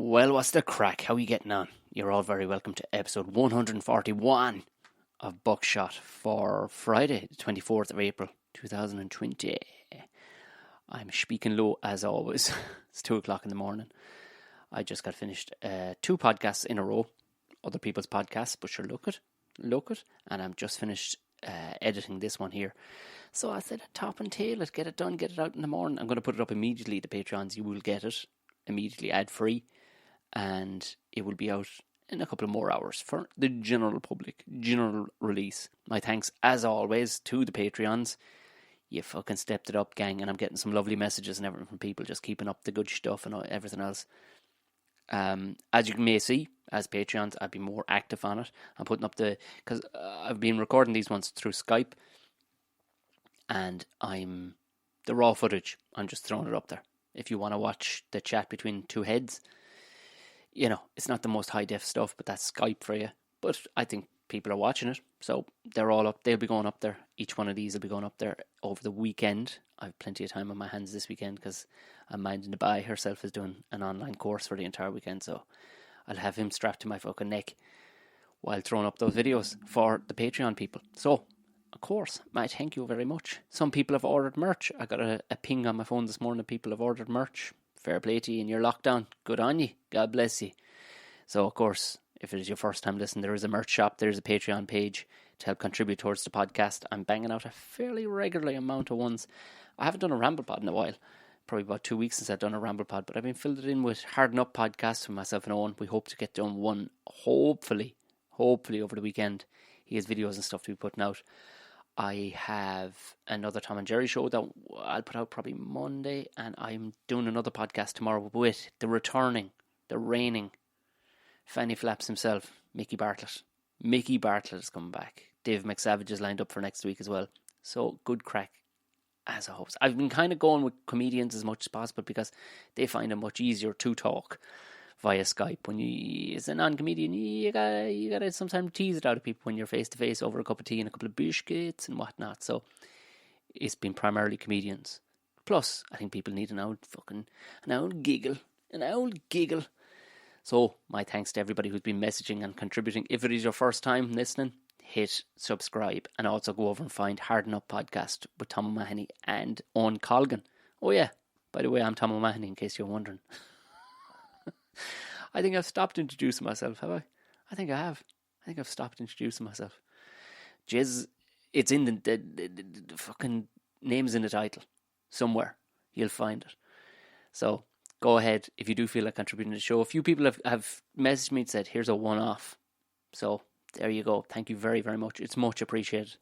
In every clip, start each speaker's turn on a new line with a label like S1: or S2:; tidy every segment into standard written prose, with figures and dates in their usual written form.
S1: Well, what's the crack? How are you getting on? You're all very welcome to episode 141 of Buckshot for Friday, the 24th of April, 2020. I'm speaking low as always. It's 2 o'clock in the morning. I just got finished 2 podcasts in a row, other people's podcasts, but sure, look it. And I'm just finished editing this one here. So I said, top and tail it, get it done, get it out in the morning. I'm going to put it up immediately. The Patreons, you will get it immediately ad-free. And it will be out in a couple of more hours for the general public, general release. My thanks, as always, to the Patreons. You fucking stepped it up, gang, and I'm getting some lovely messages and everything from people just keeping up the good stuff and everything else. As you may see, as Patreons, I'll be more active on it. I'm putting up because I've been recording these ones through Skype, and the raw footage, I'm just throwing it up there. If you want to watch the chat between two heads, you know, it's not the most high-def stuff, but that's Skype for you. But I think people are watching it, so they're all up. They'll be going up there. Each one of these will be going up there over the weekend. I have plenty of time on my hands this weekend because I'm minding the Bai herself is doing an online course for the entire weekend, so I'll have him strapped to my fucking neck while throwing up those videos for the Patreon people. So, of course, I thank you very much. Some people have ordered merch. I got a ping on my phone this morning that people have ordered merch. Fair play to you in your lockdown. Good on you. God bless you. So, of course, if it is your first time listening, there is a merch shop. There is a Patreon page to help contribute towards the podcast. I'm banging out a fairly regular amount of ones. I haven't done a Ramble Pod in a while. Probably about 2 weeks since I've done a Ramble Pod. But I've been filled in with Harden Up podcasts for myself and Owen. We hope to get done one, hopefully over the weekend. He has videos and stuff to be putting out. I have another Tom and Jerry show that I'll put out probably Monday, and I'm doing another podcast tomorrow with the reigning Fanny Flaps himself, Mickey Bartlett. Mickey Bartlett is coming back. Dave McSavage is lined up for next week as well. So good crack as a host. I've been kind of going with comedians as much as possible because they find it much easier to talk via Skype. When as a non-comedian, you gotta sometimes tease it out of people when you're face to face over a cup of tea and a couple of biscuits and whatnot. So it's been primarily comedians. Plus, I think people need an old giggle. So my thanks to everybody who's been messaging and contributing. If it is your first time listening, hit subscribe and also go over and find Harden Up podcast with Tom O'Mahony and Owen Colgan. Oh yeah, by the way, I'm Tom O'Mahony in case you're wondering. I think I've stopped introducing myself, have I? I think I have. I think I've stopped introducing myself. Jizz, it's in the fucking name's in the title. Somewhere. You'll find it. So, go ahead if you do feel like contributing to the show. A few people have messaged me and said, here's a one-off. So, there you go. Thank you very, very much. It's much appreciated.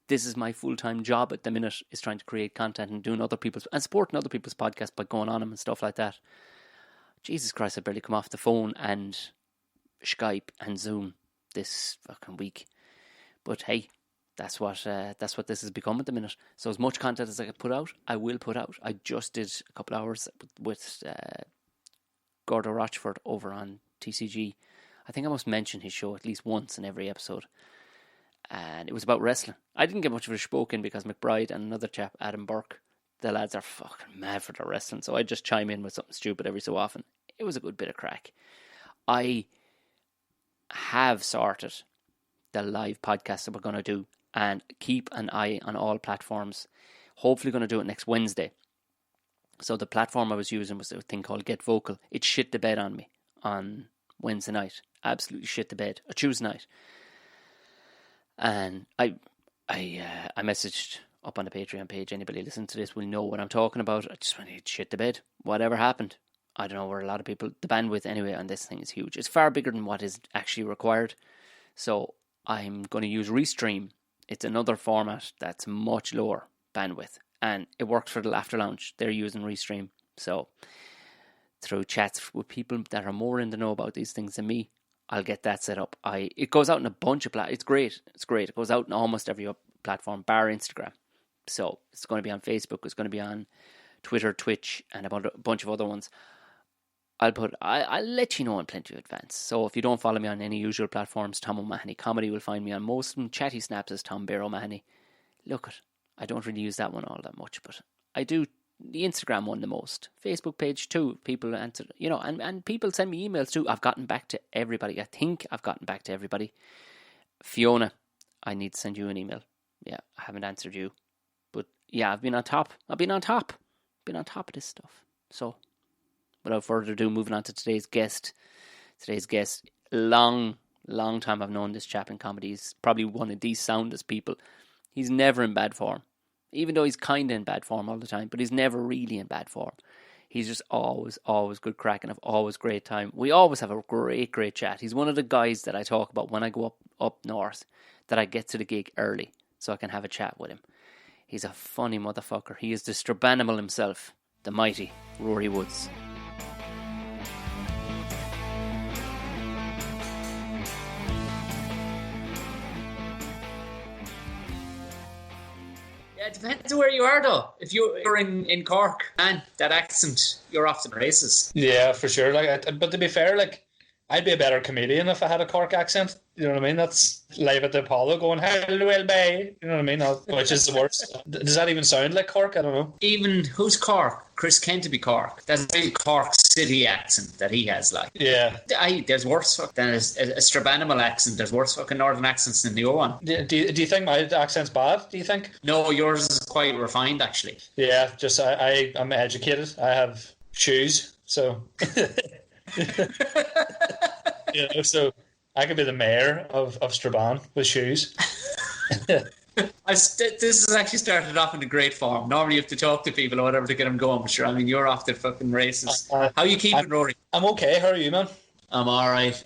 S1: This is my full-time job at the minute, is trying to create content and doing supporting other people's podcasts by going on them and stuff like that. Jesus Christ, I barely come off the phone and Skype and Zoom this fucking week. But hey, that's what this has become at the minute. So as much content as I can put out, I will put out. I just did a couple of hours with Gordo Rochford over on TCG. I think I must mention his show at least once in every episode. And it was about wrestling. I didn't get much of a spoke in because McBride and another chap, Adam Burke, the lads are fucking mad for their wrestling, so I just chime in with something stupid every so often. It was a good bit of crack. I have sorted the live podcast that we're going to do, and keep an eye on all platforms. Hopefully going to do it next Wednesday. So the platform I was using was a thing called Get Vocal. It shit the bed on me on Wednesday night. Absolutely shit the bed. Or Tuesday night. And I messaged up on the Patreon page, anybody listening to this will know what I'm talking about. I just went to shit the bed. Whatever happened. I don't know where a lot of people, the bandwidth anyway on this thing is huge. It's far bigger than what is actually required. So I'm going to use Restream. It's another format that's much lower bandwidth. And it works for the Laughter Lounge. They're using Restream. So through chats with people that are more in the know about these things than me, I'll get that set up. It goes out in a bunch of it's great. It's great. It goes out in almost every platform, bar Instagram. So it's going to be on Facebook, it's going to be on Twitter, Twitch, and a bunch of other ones. I'll let you know in plenty of advance. So if you don't follow me on any usual platforms, Tom O'Mahony Comedy will find me on most of them. Chatty Snaps is Tom Bear O'Mahony. Look, I don't really use that one all that much, but I do the Instagram one the most. Facebook page too. People answer, and people send me emails too. I've gotten back to everybody. I think I've gotten back to everybody. Fiona, I need to send you an email. Yeah, I haven't answered you. But yeah, I've been on top. Been on top of this stuff. So, without further ado, moving on to today's guest. Long time I've known this chap in comedy. He's probably one of the soundest people. He's never in bad form. Even though he's kind of in bad form all the time, but he's never really in bad form. He's just always good crack and have always great time. We always have a great chat. He's one of the guys that I talk about when I go up north, that I get to the gig early so I can have a chat with him. He's a funny motherfucker. He is the Strabanaimal himself, the mighty Ruairi Woods. It depends where you are, though. If you're in Cork, man, that accent, you're off to the races.
S2: Yeah, for sure. But to be fair, I'd be a better comedian if I had a Cork accent. You know what I mean? That's live at the Apollo going, "Hello, well, bay." You know what I mean? Which is the worst. Does that even sound like Cork? I don't know.
S1: Even, who's Cork? Chris Kent be Cork. That's a big Cork City accent that he has, like.
S2: Yeah.
S1: There's worse than a Strabanaimal accent. There's worse fucking northern accents than the other one.
S2: Do you think my accent's bad? Do you think?
S1: No, yours is quite refined, actually.
S2: Yeah, just I'm educated. I have shoes, so... So I could be the mayor of Straban with shoes.
S1: This has actually started off in a great form. Normally you have to talk to people or whatever to get them going, but sure, I mean, you're off the fucking races. How are you keeping, Rory?
S2: I'm okay. How are you, man?
S1: I'm alright.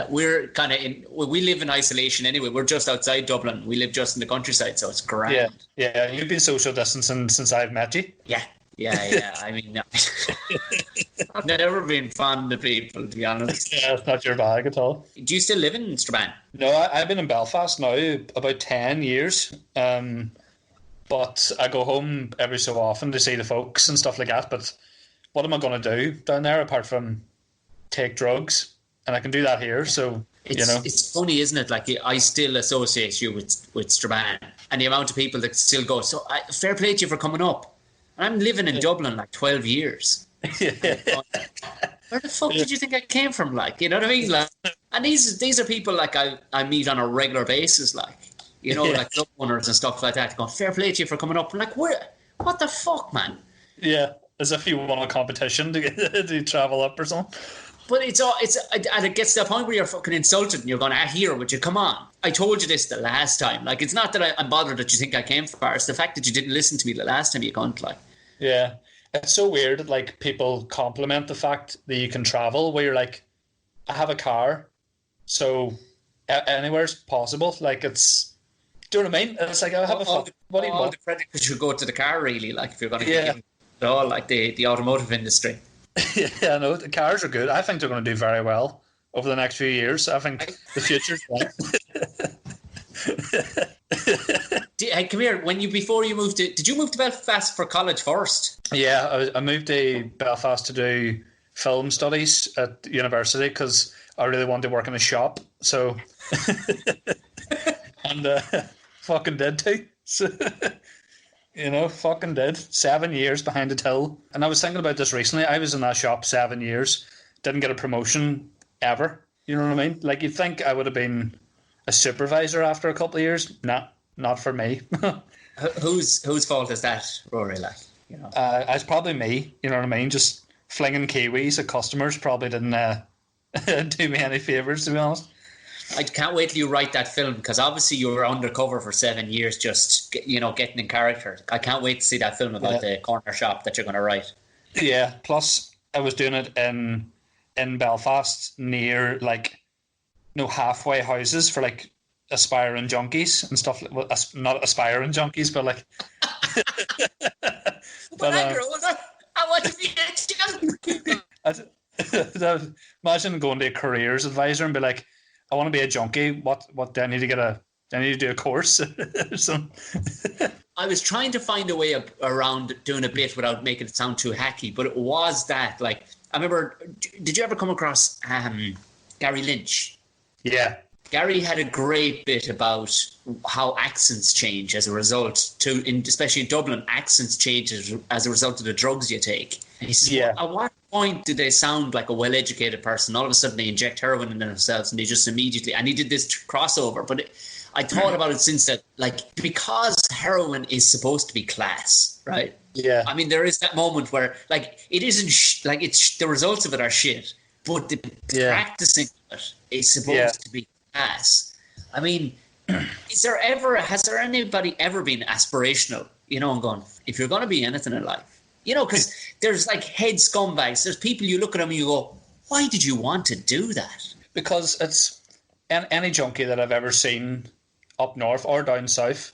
S1: We're kind of we live in isolation anyway. We're just outside Dublin. We live just in the countryside, so it's grand.
S2: Yeah. You've been social distancing since I've met you.
S1: Yeah. I mean, I've never been fond of people, to be honest.
S2: Yeah, it's not your bag at all.
S1: Do you still live in Strabane?
S2: No, I've been in Belfast now about 10 years. But I go home every so often to see the folks and stuff like that. But what am I going to do down there apart from take drugs? And I can do that here, so... It's funny, isn't it? Like, I still associate you with Strabane, and the amount of people that still go, so fair play to you for coming up. I'm living in Dublin 12 years. Where the fuck did you think I came from? You know what I mean? And these are people I meet on a regular basis, like club owners and stuff like that. Going, fair play to you for coming up. I'm like, what the fuck, man? Yeah, as if you won a competition to travel up or something.
S1: But and it gets to the point where you're fucking insulted and you're going, here, would you come on? I told you this the last time. It's not that I'm bothered that you think I came far. It's the fact that you didn't listen to me the last time you cunt,
S2: Yeah. It's so weird that, people compliment the fact that you can travel, where you're like, I have a car, so anywhere's possible. It's, do you know what I mean? It's like, I have what do you want? All the credit
S1: should go to the car, really, if you're going to give it all, the automotive industry.
S2: Yeah, no, the cars are good. I think they're going to do very well over the next few years. I think the future's bright.
S1: Hey, come here. Before you moved did you move to Belfast for college first?
S2: Yeah, I moved to Belfast to do film studies at university because I really wanted to work in a shop. So, and fucking did too. So, fucking did. 7 years behind a till. And I was thinking about this recently. I was in that shop 7 years, didn't get a promotion ever. You know what I mean? You'd think I would have been a supervisor after a couple of years. Nah, not for me.
S1: Whose fault is that, Rory?
S2: It's probably me. You know what I mean? Just flinging Kiwis at customers probably didn't do me any favours, to be honest.
S1: I can't wait till you write that film, because obviously you were undercover for 7 years, just getting in character. I can't wait to see that film about the corner shop that you're going to write. Yeah.
S2: Plus, I was doing it in Belfast near halfway houses for aspiring junkies and stuff. Not aspiring junkies, but
S1: I want to be a junkie.
S2: Imagine going to a careers advisor and be like, I want to be a junkie. What do I need to get do I need to do a course or something?
S1: I was trying to find a way around doing a bit without making it sound too hacky, but it was that, I remember, did you ever come across Gary Lynch?
S2: Yeah.
S3: Gary had a great bit about how accents change as a result, especially in Dublin, accents change as a result of the drugs you take. And he says, at what point do they sound like a well-educated person? All of a sudden they inject heroin in themselves and they just immediately... And he did this crossover, but I thought about it since that, like, because heroin is supposed to be class, right?
S2: Yeah.
S3: I mean, there is that moment where, like, it isn't... it's the results of it are shit, but the practicing of it is supposed to be class. I mean, has there anybody ever been aspirational, and going, if you're going to be anything in life, because there's like head scumbags, there's people you look at them and you go, why did you want to do that?
S2: Because it's any junkie that I've ever seen up north or down south,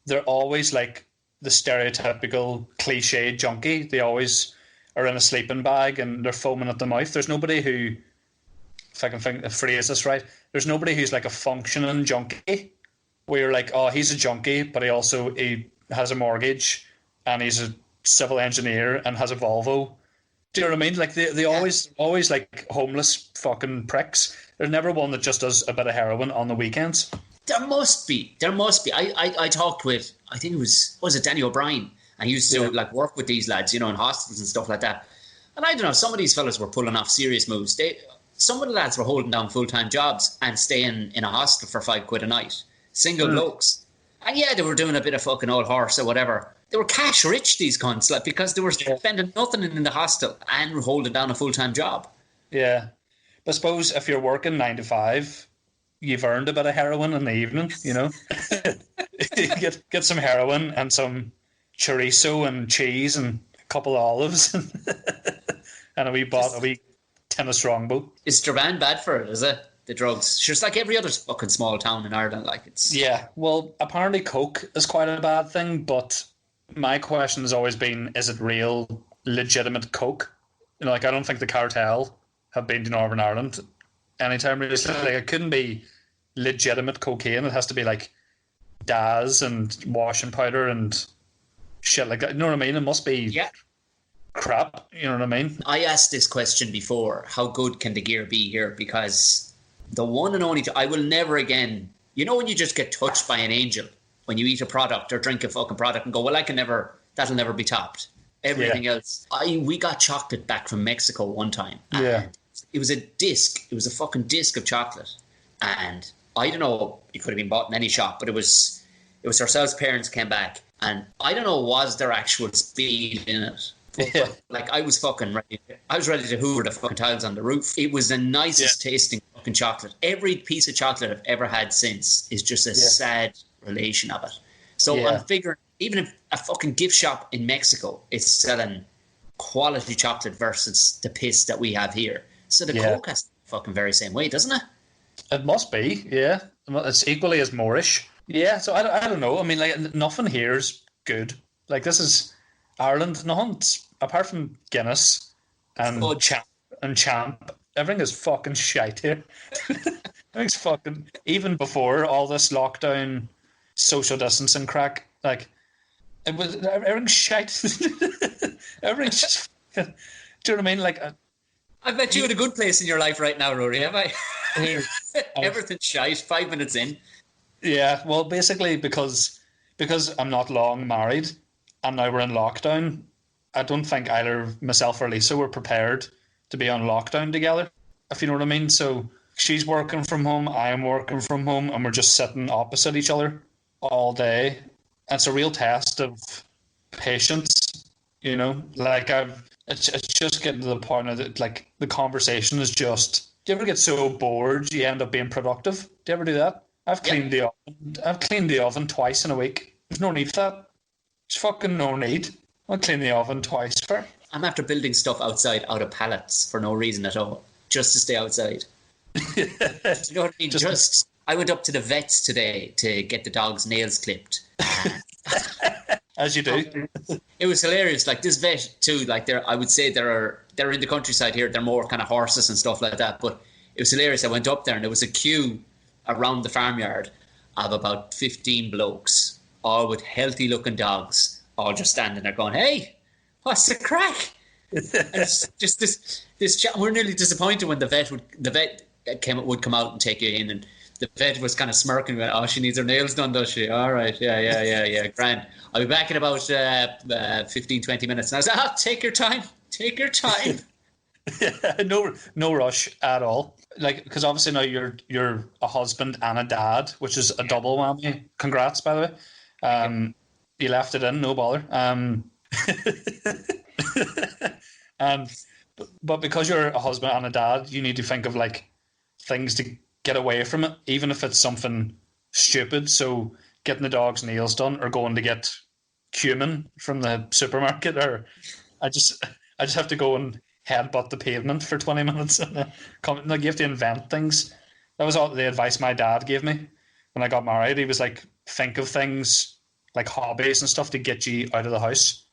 S2: they're always like the stereotypical cliche junkie. They always are in a sleeping bag and they're foaming at the mouth. There's nobody who, if I can phrase this right, there's nobody who's like a functioning junkie where you're like, oh, he's a junkie, but he has a mortgage and he's a civil engineer and has a Volvo. Do you know what I mean? Like they always like homeless fucking pricks. There's never one that just does a bit of heroin on the weekends.
S3: There must be. I talked with, I think it was Danny O'Brien, and he used to like work with these lads, in hospitals and stuff like that. And I don't know, some of these fellas were pulling off serious moves. Some of the lads were holding down full-time jobs and staying in a hostel for £5 a night. Single blokes. And they were doing a bit of fucking old horse or whatever. They were cash rich, these cunts, like, because they were spending nothing in the hostel and holding down a full-time job.
S2: Yeah. But I suppose if you're working 9 to 5, you've earned a bit of heroin in the evening, get some heroin and some chorizo and cheese and a couple of olives and a wee tin of Strongbow.
S3: Is Strabane bad for it, is it? The drugs? Sure, it's like every other fucking small town in Ireland. Like it's...
S2: Yeah, well, apparently coke is quite a bad thing, but my question has always been, is it real, legitimate coke? I don't think the cartel have been to Northern Ireland anytime recently. Like, it couldn't be legitimate cocaine. It has to be like Daz and washing powder and shit like that. You know what I mean? It must be crap. You know what I mean?
S3: I asked this question before. How good can the gear be here? Because the one and only... I will never again... when you just get touched by an angel when you eat a product or drink a fucking product and go, well, that'll never be topped. Everything else. We got chocolate back from Mexico one time.
S2: Yeah.
S3: It was a disc. It was a fucking disc of chocolate. And I don't know, it could have been bought in any shop, but it was ourselves, parents came back. And I don't know, was there actual speed in it? But, like, I was ready. I was ready to hoover the fucking tiles on the roof. It was the nicest tasting fucking chocolate. Every piece of chocolate I've ever had since is just a sad relation of it. So I'm figuring, even if a fucking gift shop in Mexico is selling quality chocolate versus the piss that we have here, so the coke has to be fucking very same way, doesn't it?
S2: It must be, yeah. It's equally as Moorish. Yeah, so I don't know. I mean, like, nothing here is good. Like, this is Ireland. Nothing, apart from Guinness and Champ, everything is fucking shite here. Everything's fucking... Even before all this lockdown, social distancing crack, like, everything's shite. Everything's just... Do you know what I mean? Like...
S3: I bet you're in a good place in your life right now, Rory, have I? Everything's shite, 5 minutes in.
S2: Yeah, well, basically, because I'm not long married and now we're in lockdown, I don't think either myself or Lisa were prepared to be on lockdown together, if you know what I mean. So she's working from home, I'm working from home, and we're just sitting opposite each other all day. And it's a real test of patience, Like, it's just getting to the point of it, like, the conversation is just... Do you ever get so bored you end up being productive? Do you ever do that? I've cleaned the oven twice in a week. There's no need for that. There's fucking no need. I'll clean the oven twice for.
S3: I'm after building stuff outside out of pallets for no reason at all, just to stay outside. You know what I mean? I went up to the vets today to get the dog's nails clipped.
S2: As you do.
S3: It was hilarious. Like, this vet too, like, I would say they're in the countryside here. They're more kind of horses and stuff like that. But it was hilarious. I went up there and there was a queue around the farmyard of about 15 blokes, all with healthy looking dogs, all just standing there going, hey, what's the crack? And it's just this chat. We're nearly disappointed when the vet would come out and take you in, and the vet was kind of smirking. Went, oh, she needs her nails done, does she? All right, yeah, grand. I'll be back in about 15, 20 minutes. And I was like, take your time.
S2: No rush at all. Like, because obviously now you're a husband and a dad, which is a double whammy. Congrats, by the way. You left it in, no bother. But because you're a husband and a dad, you need to think of like things to get away from it, even if it's something stupid. So getting the dog's nails done, or going to get cumin from the supermarket, or I just have to go and headbutt the pavement for 20 minutes and then come. Like, you have to invent things. That was all the advice my dad gave me when I got married. He was like, think of things like hobbies and stuff to get you out of the house.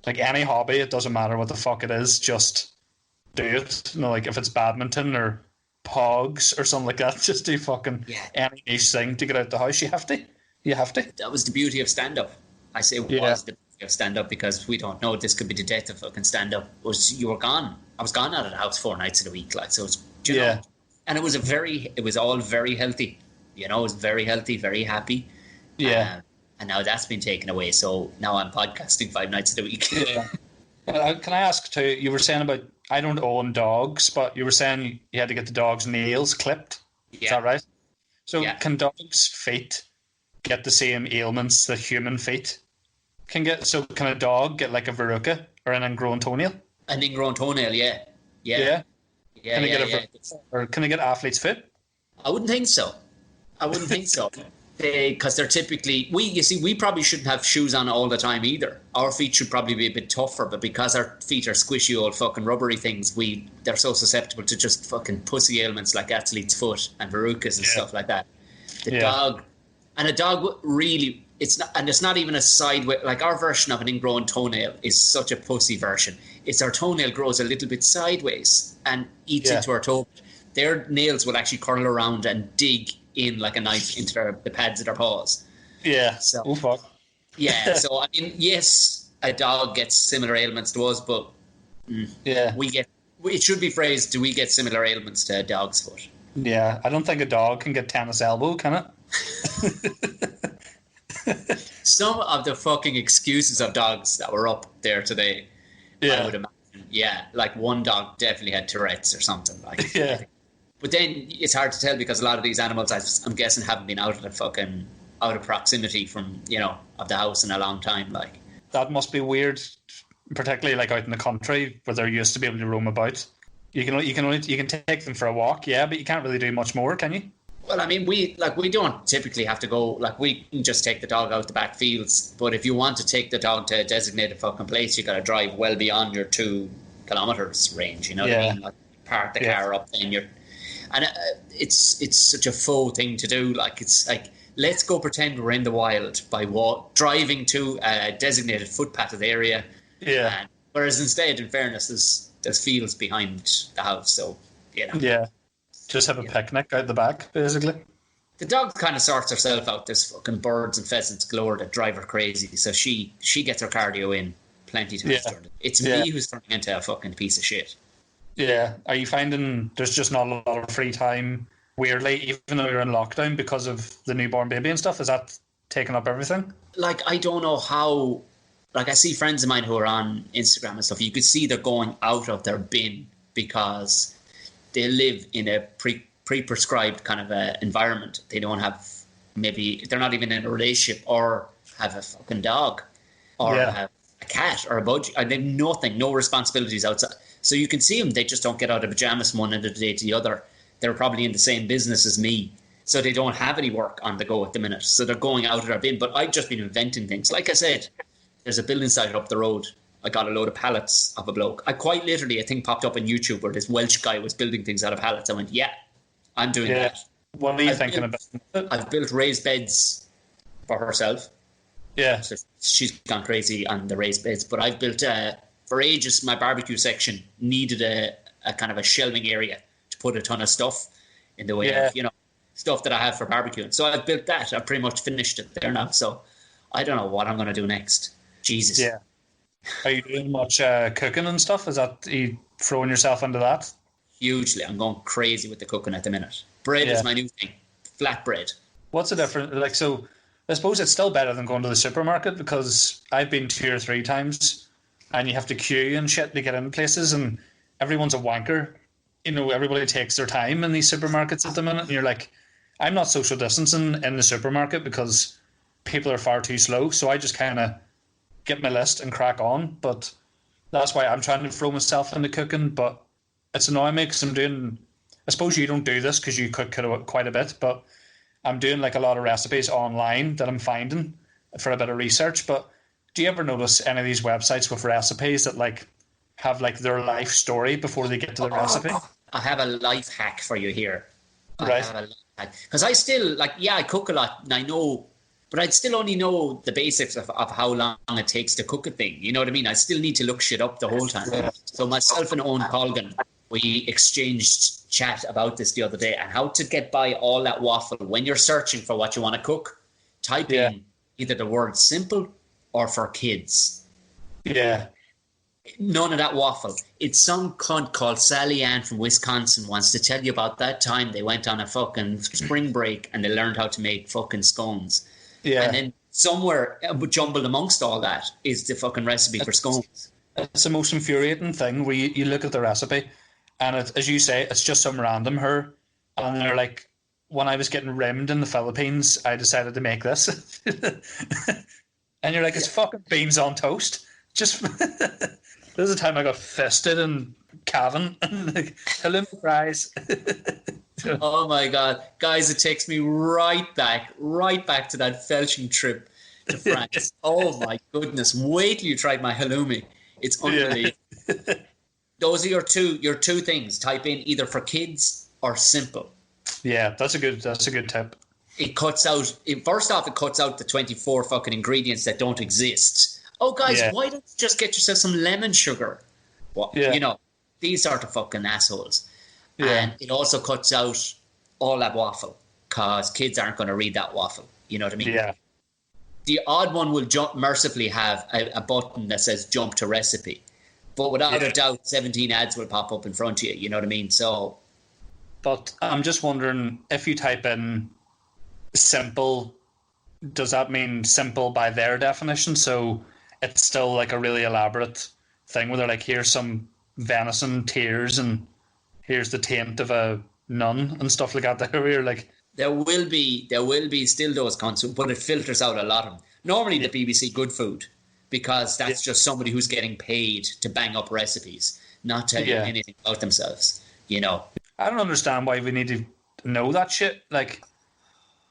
S2: Like, any hobby, it doesn't matter what the fuck it is, just do it. You know, like if it's badminton or pogs or something like that, just do fucking any niche thing to get out the house. You have to.
S3: That was the beauty of stand-up. I say it was the beauty of stand-up, because we don't know, this could be the death of fucking stand-up. You were gone. I was gone out of the house 4 nights of the week, like, so it's, you know, and it was all very healthy. You know, it was very healthy, very happy. Yeah. And now that's been taken away, so now I'm podcasting 5 nights of the week.
S2: Yeah. Can I ask too, you were saying about, I don't own dogs, but you were saying you had to get the dog's nails clipped. Is that right? So can dogs' feet get the same ailments that human feet can get? So can a dog get like a verruca or an ingrown toenail?
S3: An ingrown toenail, yeah.
S2: Can they get athlete's foot?
S3: I wouldn't think so. Because they're typically, we probably shouldn't have shoes on all the time either. Our feet should probably be a bit tougher, but because our feet are squishy old fucking rubbery things, they're so susceptible to just fucking pussy ailments like athlete's foot and verrucas and stuff like that. A dog really, it's not even a sideways, like our version of an ingrown toenail is such a pussy version. It's our toenail grows a little bit sideways and eats into our toe. Their nails will actually curl around and dig in like a knife into the pads of their paws.
S2: Yeah.
S3: So,
S2: fuck.
S3: Yeah. So, I mean, yes, a dog gets similar ailments to us, but it should be phrased, do we get similar ailments to a dog's foot?
S2: Yeah. I don't think a dog can get tennis elbow, can it?
S3: Some of the fucking excuses of dogs that were up there today, I would imagine. Yeah. Like one dog definitely had Tourette's or something. Like, but then it's hard to tell, because a lot of these animals, I'm guessing, haven't been out of proximity from, you know, of the house in a long time. Like,
S2: that must be weird, particularly like out in the country where they're used to be able to roam about. You can take them for a walk, but you can't really do much more, can you?
S3: Well, I mean, we don't typically have to go, like, we can just take the dog out the back fields. But if you want to take the dog to a designated fucking place, you got to drive well beyond your 2 kilometers range. You know what I mean? Like, park the car up, then and it's such a faux thing to do. Like, it's like, let's go pretend we're in the wild by driving to a designated footpath of the area. Yeah. Whereas instead, in fairness, there's fields behind the house, so, you know. Yeah.
S2: Just have a picnic out the back, basically.
S3: The dog kind of sorts herself out. There's fucking birds and pheasants galore that drive her crazy, so she gets her cardio in plenty times. It's me who's turning into a fucking piece of shit.
S2: Yeah. Are you finding there's just not a lot of free time, weirdly, even though you're in lockdown, because of the newborn baby and stuff? Is that taking up everything?
S3: Like, I don't know how... Like, I see friends of mine who are on Instagram and stuff. You could see they're going out of their bin because they live in a pre-prescribed kind of environment. They don't have... Maybe they're not even in a relationship, or have a fucking dog, or have a cat or a budgie. They have nothing, no responsibilities outside. So you can see them, they just don't get out of pajamas from one end of the day to the other. They're probably in the same business as me, so they don't have any work on the go at the minute. So they're going out of their bin. But I've just been inventing things. Like I said, there's a building site up the road. I got a load of pallets of a bloke. I quite literally, a thing popped up on YouTube where this Welsh guy was building things out of pallets. I went, I'm doing that.
S2: What are you thinking about?
S3: I've built raised beds for herself.
S2: Yeah.
S3: So she's gone crazy on the raised beds. But I've built... for ages, my barbecue section needed a kind of a shelving area to put a ton of stuff in the way of, you know, stuff that I have for barbecuing. So I've built that. I've pretty much finished it there now. So I don't know what I'm going to do next. Jesus.
S2: Yeah. Are you doing much cooking and stuff? Are you throwing yourself into that?
S3: Hugely. I'm going crazy with the cooking at the minute. Bread is my new thing. flatbread.
S2: What's the difference? Like, so I suppose it's still better than going to the supermarket, because I've been 2 or 3 times and you have to queue and shit to get in places, and everyone's a wanker. You know, everybody takes their time in these supermarkets at the minute, and you're like, I'm not social distancing in the supermarket because people are far too slow, so I just kind of get my list and crack on. But that's why I'm trying to throw myself into cooking, but it's annoying me because I'm doing, I suppose you don't do this because you cook quite a bit, but I'm doing like a lot of recipes online that I'm finding for a bit of research. But do you ever notice any of these websites with recipes that like have like their life story before they get to the recipe?
S3: I have a life hack for you here.
S2: Right.
S3: Because I still, like, yeah, I cook a lot and I know, but I'd still only know the basics of how long it takes to cook a thing. You know what I mean? I still need to look shit up the whole time. So myself and Owen Colgan, we exchanged chat about this the other day, and how to get by all that waffle when you're searching for what you want to cook. Type in either the word simple or for kids.
S2: Yeah.
S3: None of that waffle. It's some cunt called Sally Ann from Wisconsin wants to tell you about that time they went on a fucking spring break and they learned how to make fucking scones.
S2: Yeah.
S3: And then somewhere jumbled amongst all that is the fucking recipe for scones.
S2: It's the most infuriating thing where you look at the recipe and as you say, it's just some random her. And they're like, when I was getting rimmed in the Philippines, I decided to make this. And you're like, it's fucking beans on toast. Just... This is the time I got fisted in Cavan and like, halloumi fries.
S3: Oh my God. Guys, it takes me right back to that felching trip to France. Oh my goodness. Wait till you try my halloumi. It's unbelievable. Yeah. Those are your two things. Type in either for kids or simple.
S2: Yeah, that's a good tip.
S3: It cuts out the 24 fucking ingredients that don't exist. Oh, guys, why don't you just get yourself some lemon sugar? Well, you know, these sort of fucking assholes. Yeah. And it also cuts out all that waffle because kids aren't going to read that waffle. You know what I mean?
S2: Yeah.
S3: The odd one will mercifully have a button that says jump to recipe. But without a doubt, 17 ads will pop up in front of you. You know what I mean? So.
S2: But I'm just wondering, if you type in simple, does that mean simple by their definition? So it's still like a really elaborate thing where they're like, here's some venison tears and here's the taint of a nun and stuff like that. Where like,
S3: there will be still those concepts, but it filters out a lot of them. Normally the BBC Good Food, because that's just somebody who's getting paid to bang up recipes, not tell you anything about themselves. You know,
S2: I don't understand why we need to know that shit. Like,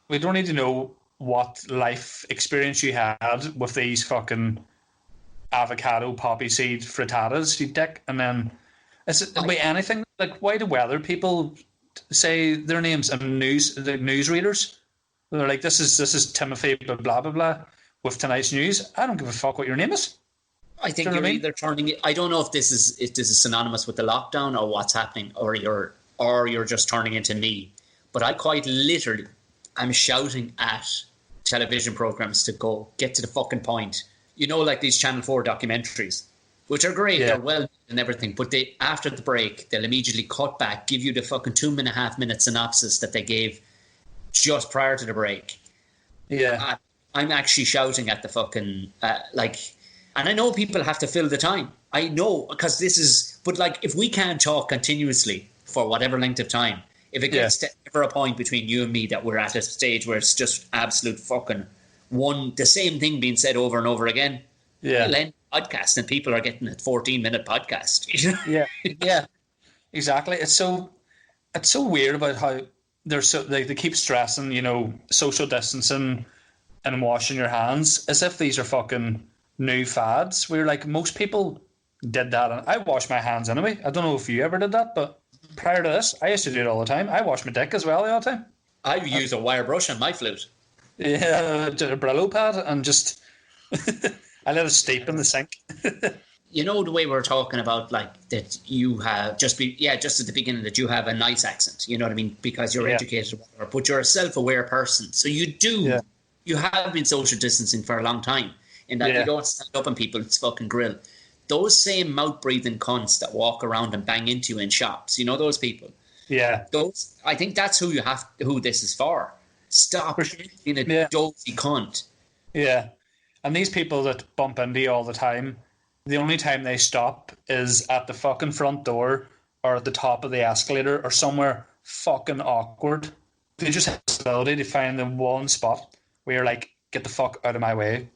S2: we don't need to know what life experience you had with these fucking avocado poppy seed frittatas, you dick. And then is it by anything? Like, why do weather people say their names and the newsreaders? They're like, this is Timothy blah blah blah with tonight's news. I don't give a fuck what your name is.
S3: I think you're either turning it. I don't know if this is synonymous with the lockdown or what's happening, or you're just turning into me. But I quite literally, I'm shouting at television programs to go get to the fucking point. You know, like these Channel 4 documentaries, which are great, they're well and everything, but they, after the break, they'll immediately cut back, give you the fucking 2.5 minute synopsis that they gave just prior to the break.
S2: Yeah.
S3: I'm actually shouting at the fucking, and I know people have to fill the time. I know, because but like, if we can't talk continuously for whatever length of time, if it gets to ever a point between you and me that we're at a stage where it's just absolute fucking the same thing being said over and over again, we'll end the podcast and people are getting a 14-minute podcast.
S2: Yeah, exactly. It's so weird about how they keep stressing, you know, social distancing and washing your hands as if these are fucking new fads. We're like, most people did that, and I wash my hands anyway. I don't know if you ever did that, but prior to this, I used to do it all the time. I wash my dick as well all the time.
S3: I use a wire brush on my flute.
S2: Yeah, did a Brillo pad and just I let it steep in the sink.
S3: You know, the way we're talking about, like, that you have just at the beginning, that you have a nice accent, you know what I mean, because you're educated or whatever, but you're a self-aware person, so you have been social distancing for a long time, in that you don't stand up on people's fucking grill. Those same mouth-breathing cunts that walk around and bang into you in shops, you know those people?
S2: Yeah.
S3: I think that's who this is for. Stop being a dozy cunt.
S2: Yeah. And these people that bump into you all the time, the only time they stop is at the fucking front door or at the top of the escalator or somewhere fucking awkward. They just have the ability to find the one spot where you're like, get the fuck out of my way,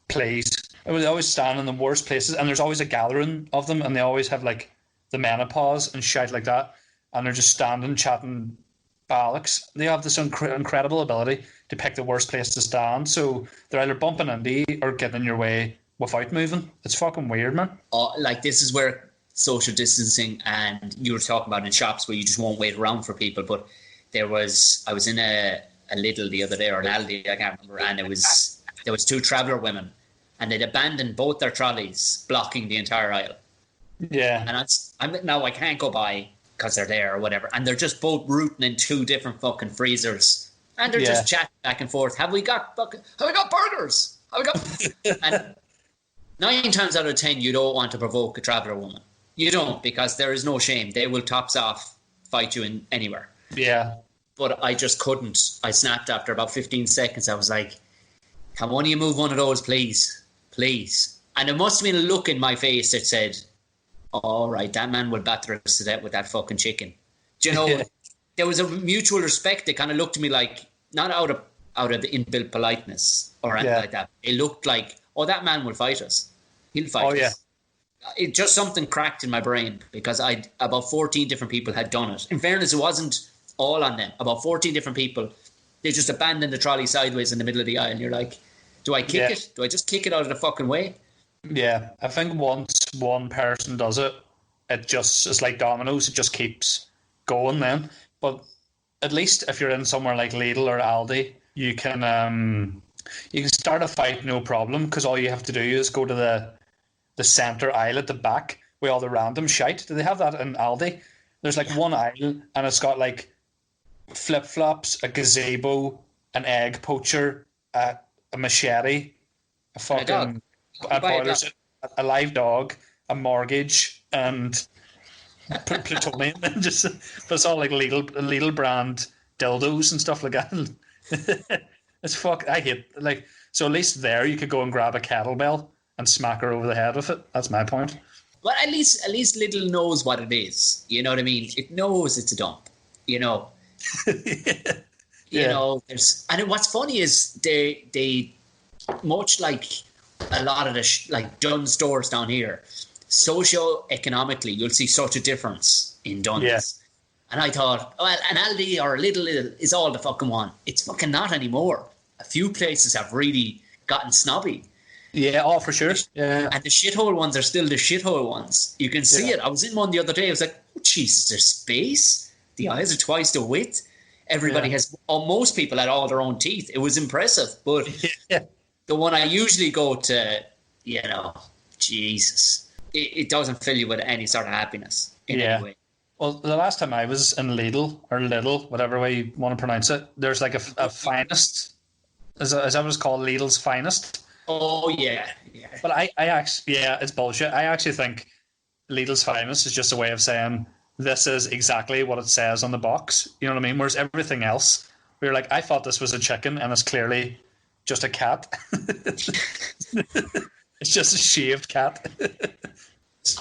S2: please. And they always stand in the worst places, and there's always a gathering of them, and they always have like the menopause and shit like that, and they're just standing chatting bollocks. They have this incredible ability to pick the worst place to stand, so they're either bumping into you or getting in your way without moving. It's fucking weird, man.
S3: Like, this is where social distancing, and you were talking about in shops where you just won't wait around for people, but I was in a Lidl the other day, or an Aldi, I can't remember, and there was two traveller women, and they'd abandoned both their trolleys, blocking the entire aisle.
S2: Yeah.
S3: And now I can't go by because they're there or whatever, and they're just both rooting in two different fucking freezers, and they're just chatting back and forth. Have we got burgers? Have we got? And 9 times out of 10, you don't want to provoke a traveller woman. You don't, because there is no shame. They will tops off fight you in anywhere.
S2: Yeah.
S3: But I just couldn't. I snapped after about 15 seconds. I was like, can one of you move one of those, please? Please. And there must have been a look in my face that said, all right, that man will batter us to death with that fucking chicken. Do you know, there was a mutual respect. They kind of looked at me like, not out of the inbuilt politeness or anything like that. It looked like, oh, that man will fight us. He'll fight us. Yeah. It just something cracked in my brain, because about 14 different people had done it. In fairness, it wasn't all on them. About 14 different people, they just abandoned the trolley sideways in the middle of the aisle. And you're like, do I kick it? Do I just kick it out of the fucking way?
S2: Yeah, I think once one person does it, it's like dominoes. It just keeps going then. But at least if you're in somewhere like Lidl or Aldi, you can start a fight no problem, because all you have to do is go to the centre aisle at the back with all the random shite. Do they have that in Aldi? There's like one aisle, and it's got like flip-flops, a gazebo, an egg poacher, a machete, a fucking a live dog, a mortgage, and plutonium, and just, but it's all like Lidl brand dildos and stuff like that. It's fuck. I hate, like, so at least there you could go and grab a kettlebell and smack her over the head with it. That's my point.
S3: Well, at least Lidl knows what it is. You know what I mean? It knows it's a dump. You know. You know. And what's funny is they much like a lot of the like Dunnes stores down here, socio-economically, you'll see such a difference in Dunnes. Yeah. And I thought, well, an Aldi or a Lidl is all the fucking one. It's fucking not anymore. A few places have really gotten snobby.
S2: Yeah, oh, for sure. Yeah.
S3: And the shithole ones are still the shithole ones. You can see it. I was in one the other day. I was like, oh, Jesus, there's space. The aisles are twice the width. Everybody has, most people had all their own teeth. It was impressive. But the one I usually go to, you know, Jesus, it doesn't fill you with any sort of happiness in any way.
S2: Well, the last time I was in Lidl, or Lidl, whatever way you want to pronounce it, there's like a finest. Is that what it's called? Lidl's finest?
S3: Oh, yeah.
S2: But I actually, it's bullshit. I actually think Lidl's finest is just a way of saying this is exactly what it says on the box. You know what I mean? Whereas everything else, we were like, I thought this was a chicken, and it's clearly just a cat. It's just a shaved cat.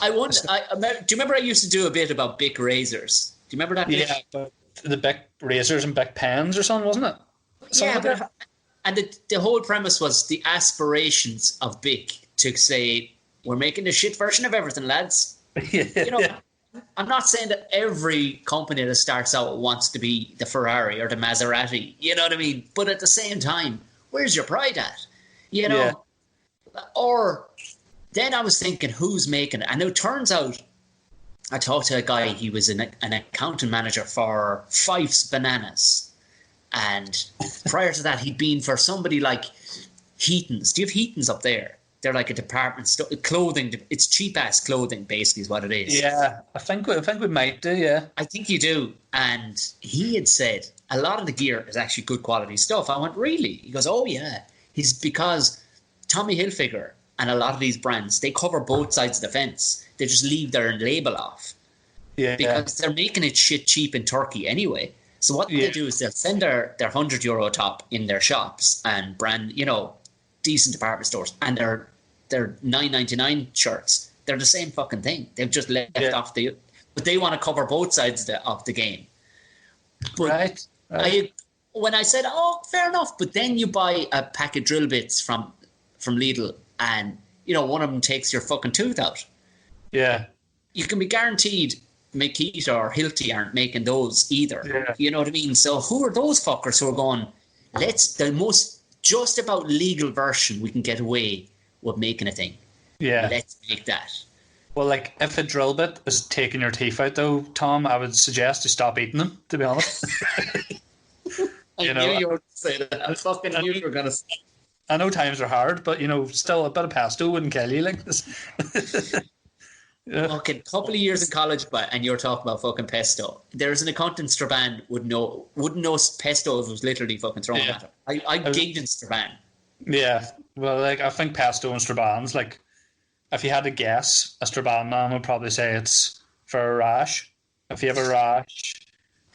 S3: I wonder. Do you remember I used to do a bit about Bic razors? Do you remember that?
S2: Yeah, but the Bic razors and Bic pens or something, wasn't it?
S3: And the whole premise was the aspirations of Bic to say, we're making the shit version of everything, lads. You know, I'm not saying that every company that starts out wants to be the Ferrari or the Maserati. You know what I mean? But at the same time, where's your pride at? You know, or. Then I was thinking, who's making it? And it turns out, I talked to a guy, he was an accounting manager for Fife's Bananas. And prior to that, he'd been for somebody like Heaton's. Do you have Heaton's up there? They're like a department store. Clothing, it's cheap-ass clothing, basically, is what it is.
S2: Yeah, I think we might do, yeah.
S3: I think you do. And he had said, a lot of the gear is actually good quality stuff. I went, really? He goes, oh, yeah. Because Tommy Hilfiger and a lot of these brands, they cover both sides of the fence. They just leave their label off. Yeah. Because they're making it shit cheap in Turkey anyway. So what they do is they'll send their €100 top in their shops and brand, decent department stores, and their $9.99 shirts. They're the same fucking thing. They've just left off but they want to cover both sides of the game. But
S2: right.
S3: When I said, oh, fair enough, but then you buy a pack of drill bits from Lidl, and one of them takes your fucking tooth out.
S2: Yeah,
S3: you can be guaranteed Makita or Hilti aren't making those either.
S2: Yeah.
S3: You know what I mean? So who are those fuckers who are going, the most just about legal version we can get away with making a thing.
S2: Yeah.
S3: Let's make that.
S2: Well, like, if a drill bit is taking your teeth out, though, Tom, I would suggest to stop eating them, to be honest.
S3: I knew you were going to say that. I fucking knew you were going to say that.
S2: I know times are hard, but, still a bit of pesto wouldn't kill you like this.
S3: Fucking couple of years in college, and you're talking about fucking pesto. There's an accountant in Strabane wouldn't know pesto if it was literally fucking thrown at him. I gigged in Strabane.
S2: Yeah, well, like, I think pesto and Strabane's, like, if you had to guess, a Strabane man would probably say it's for a rash. If you have a rash,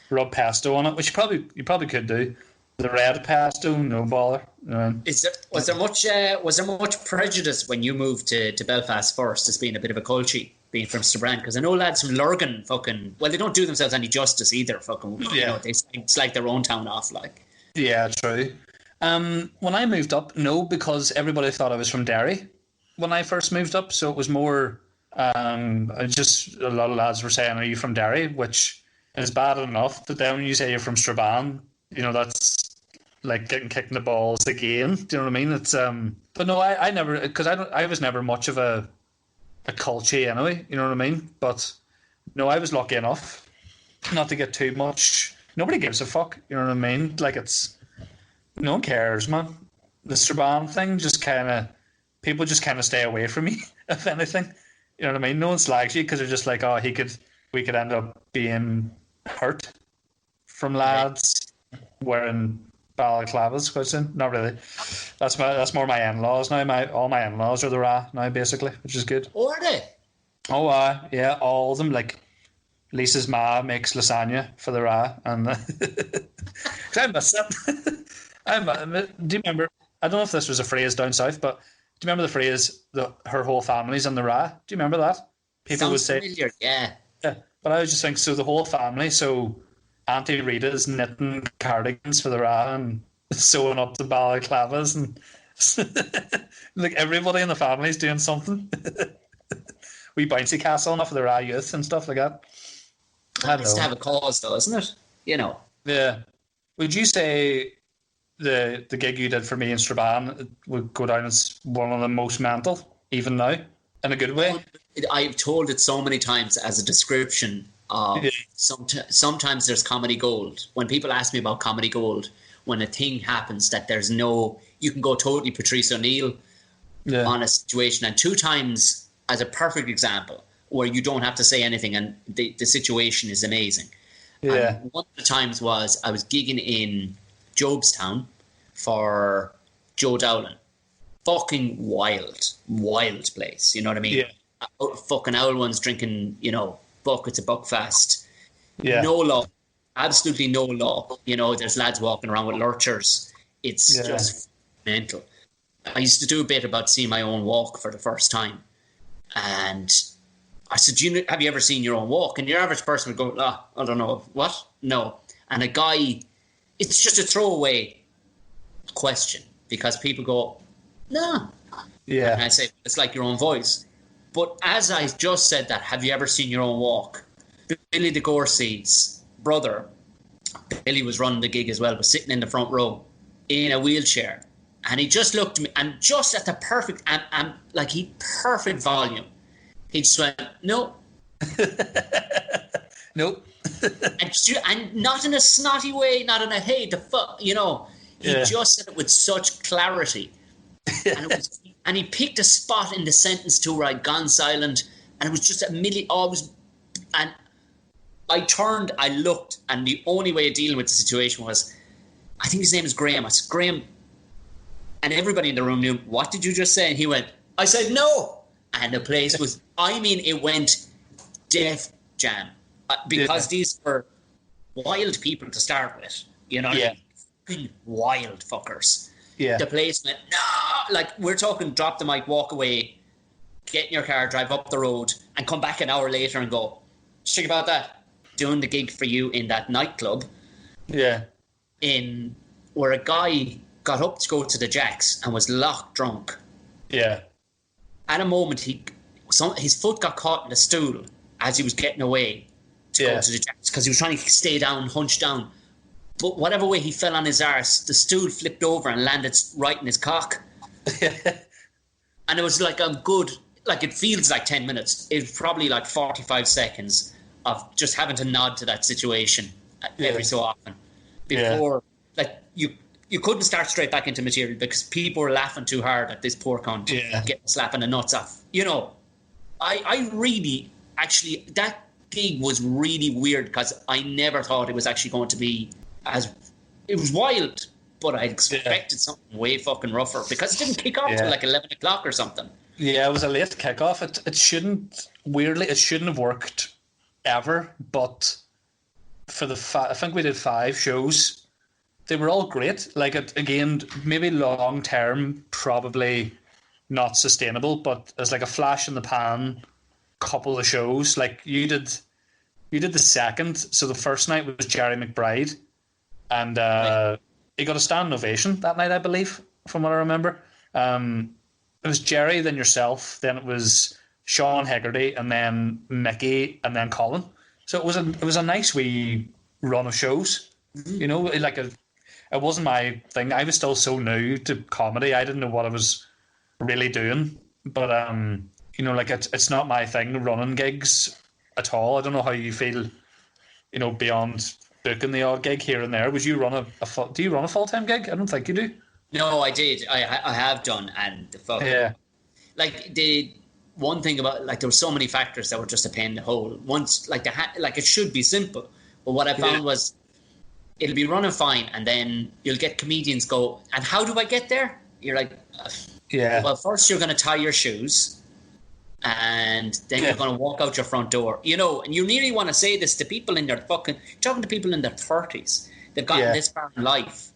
S2: rub pesto on it, which you probably could do. The red pesto, no bother.
S3: Was there much prejudice when you moved to Belfast first as being a bit of a culture, being from Strabane? Because I know lads from Lurgan they don't do themselves any justice either. They slag their own town off like.
S2: Yeah, true. When I moved up, no, because everybody thought I was from Derry when I first moved up, so it was more. Just a lot of lads were saying, "Are you from Derry?" Which is bad enough. But then when you say you're from Strabane, that's like getting kicked in the balls again. Do you know what I mean? It's but no, I never, because I was never much of a culture anyway. You know what I mean? But no, I was lucky enough not to get too much. Nobody gives a fuck. You know what I mean? Like, no one cares, man. The Strabane thing people just kind of stay away from me, if anything. You know what I mean? No one slags you because they're just like, oh, we could end up being hurt from lads wearing balaclavas quite soon. Not really. That's more my in-laws now. All my in-laws are the Ra now, basically, which is good.
S3: Oh, are they?
S2: Oh, yeah, all of them. Like, Lisa's ma makes lasagna for the Ra, and I miss it. Do you remember? I don't know if this was a phrase down south, but do you remember the phrase her whole family's in the Ra? Do you remember that? People would say,
S3: familiar, yeah.
S2: Yeah, but I was just thinking, so the whole family, so Auntie Rita's knitting cardigans for the Ra and sewing up the balaclavas, and like everybody in the family is doing something. We bouncy castle enough for the Ra youth and stuff like that.
S3: It has to have a cause, though, isn't it?
S2: Yeah. Would you say the gig you did for me in Strabane would go down as one of the most mental, even now, in a good way?
S3: I've told it so many times as a description of sometimes there's comedy gold. When people ask me about comedy gold, when a thing happens that you can go totally Patrice O'Neill on a situation, and 2 times as a perfect example where you don't have to say anything and the situation is amazing. Yeah. And one of the times was I was gigging in Jobstown for Joe Dowling. Fucking wild place. You know what I mean? Yeah. Fucking owl ones drinking, buckets of Buckfast. Yeah. No law. Absolutely no law. There's lads walking around with lurchers. It's just mental. I used to do a bit about seeing my own walk for the first time. And I said, have you ever seen your own walk? And your average person would go, I don't know. What? No. And a guy, it's just a throwaway question because people go, no. Yeah. And I say, it's like your own voice. But as I just said that, have you ever seen your own walk? Billy de Gorsey's brother, Billy was running the gig as well, was sitting in the front row in a wheelchair. And he just looked at me, and just at the perfect, perfect volume, he just went, no.
S2: Nope.
S3: and not in a snotty way, not in a, hey, the fuck, He just said it with such clarity. And he picked a spot in the sentence too where I'd gone silent, and it was just and I turned, I looked, and the only way of dealing with the situation was, I think his name is Graham. I said, Graham, and everybody in the room knew, what did you just say? And he went, I said, no. And the place was, it went deaf jam. Because these were wild people to start with. You know what I mean? Fucking wild fuckers.
S2: Yeah.
S3: The place went, no! Like, we're talking drop the mic, walk away, get in your car, drive up the road, and come back an hour later and go, think about that. Doing the gig for you in that nightclub.
S2: Yeah.
S3: Where a guy got up to go to the Jacks and was locked drunk.
S2: Yeah.
S3: At a moment, his foot got caught in the stool as he was getting away to go to the Jacks because he was trying to stay down, hunched down. But whatever way he fell on his arse, the stool flipped over and landed right in his cock. And it was like it feels like 10 minutes. It was probably like 45 seconds of just having to nod to that situation every so often. Before, like, you couldn't start straight back into material because people were laughing too hard at this poor cunt getting slapping the nuts off. You know, I really, actually, that gig was really weird because I never thought it was actually going to be it was wild, but I expected something way fucking rougher because it didn't kick off till like 11 o'clock or something. Yeah,
S2: it was a late kickoff. It shouldn't have worked ever, but for I think we did 5 shows. They were all great. Like, again, maybe long term, probably not sustainable, but as like a flash in the pan couple of shows. Like, you did the second, so the first night was Jerry McBride, and he got a standing ovation that night, I believe, from what I remember. It was Jerry, then yourself, then it was Sean Hegarty, and then Mickey, and then Colin. So it was a nice wee run of shows. You know, like it wasn't my thing. I was still so new to comedy. I didn't know what I was really doing. But you know, like it's not my thing running gigs at all. I don't know how you feel, you know, beyond booking the odd gig here and there. Would you run do you run a full-time gig? I don't think you do.
S3: No, I did. I have done, and the fuck.
S2: Yeah.
S3: Like, the one thing about, like, there were so many factors that were just a pain in the hole. Once, like, it should be simple, but what I found was it'll be running fine, and then you'll get comedians go, and how do I get there? You're like, well, first you're going to tie your shoes, and then you're going to walk out your front door. You know, and you really want to say this to people in their talking to people in their 30s. They've gotten this far in life.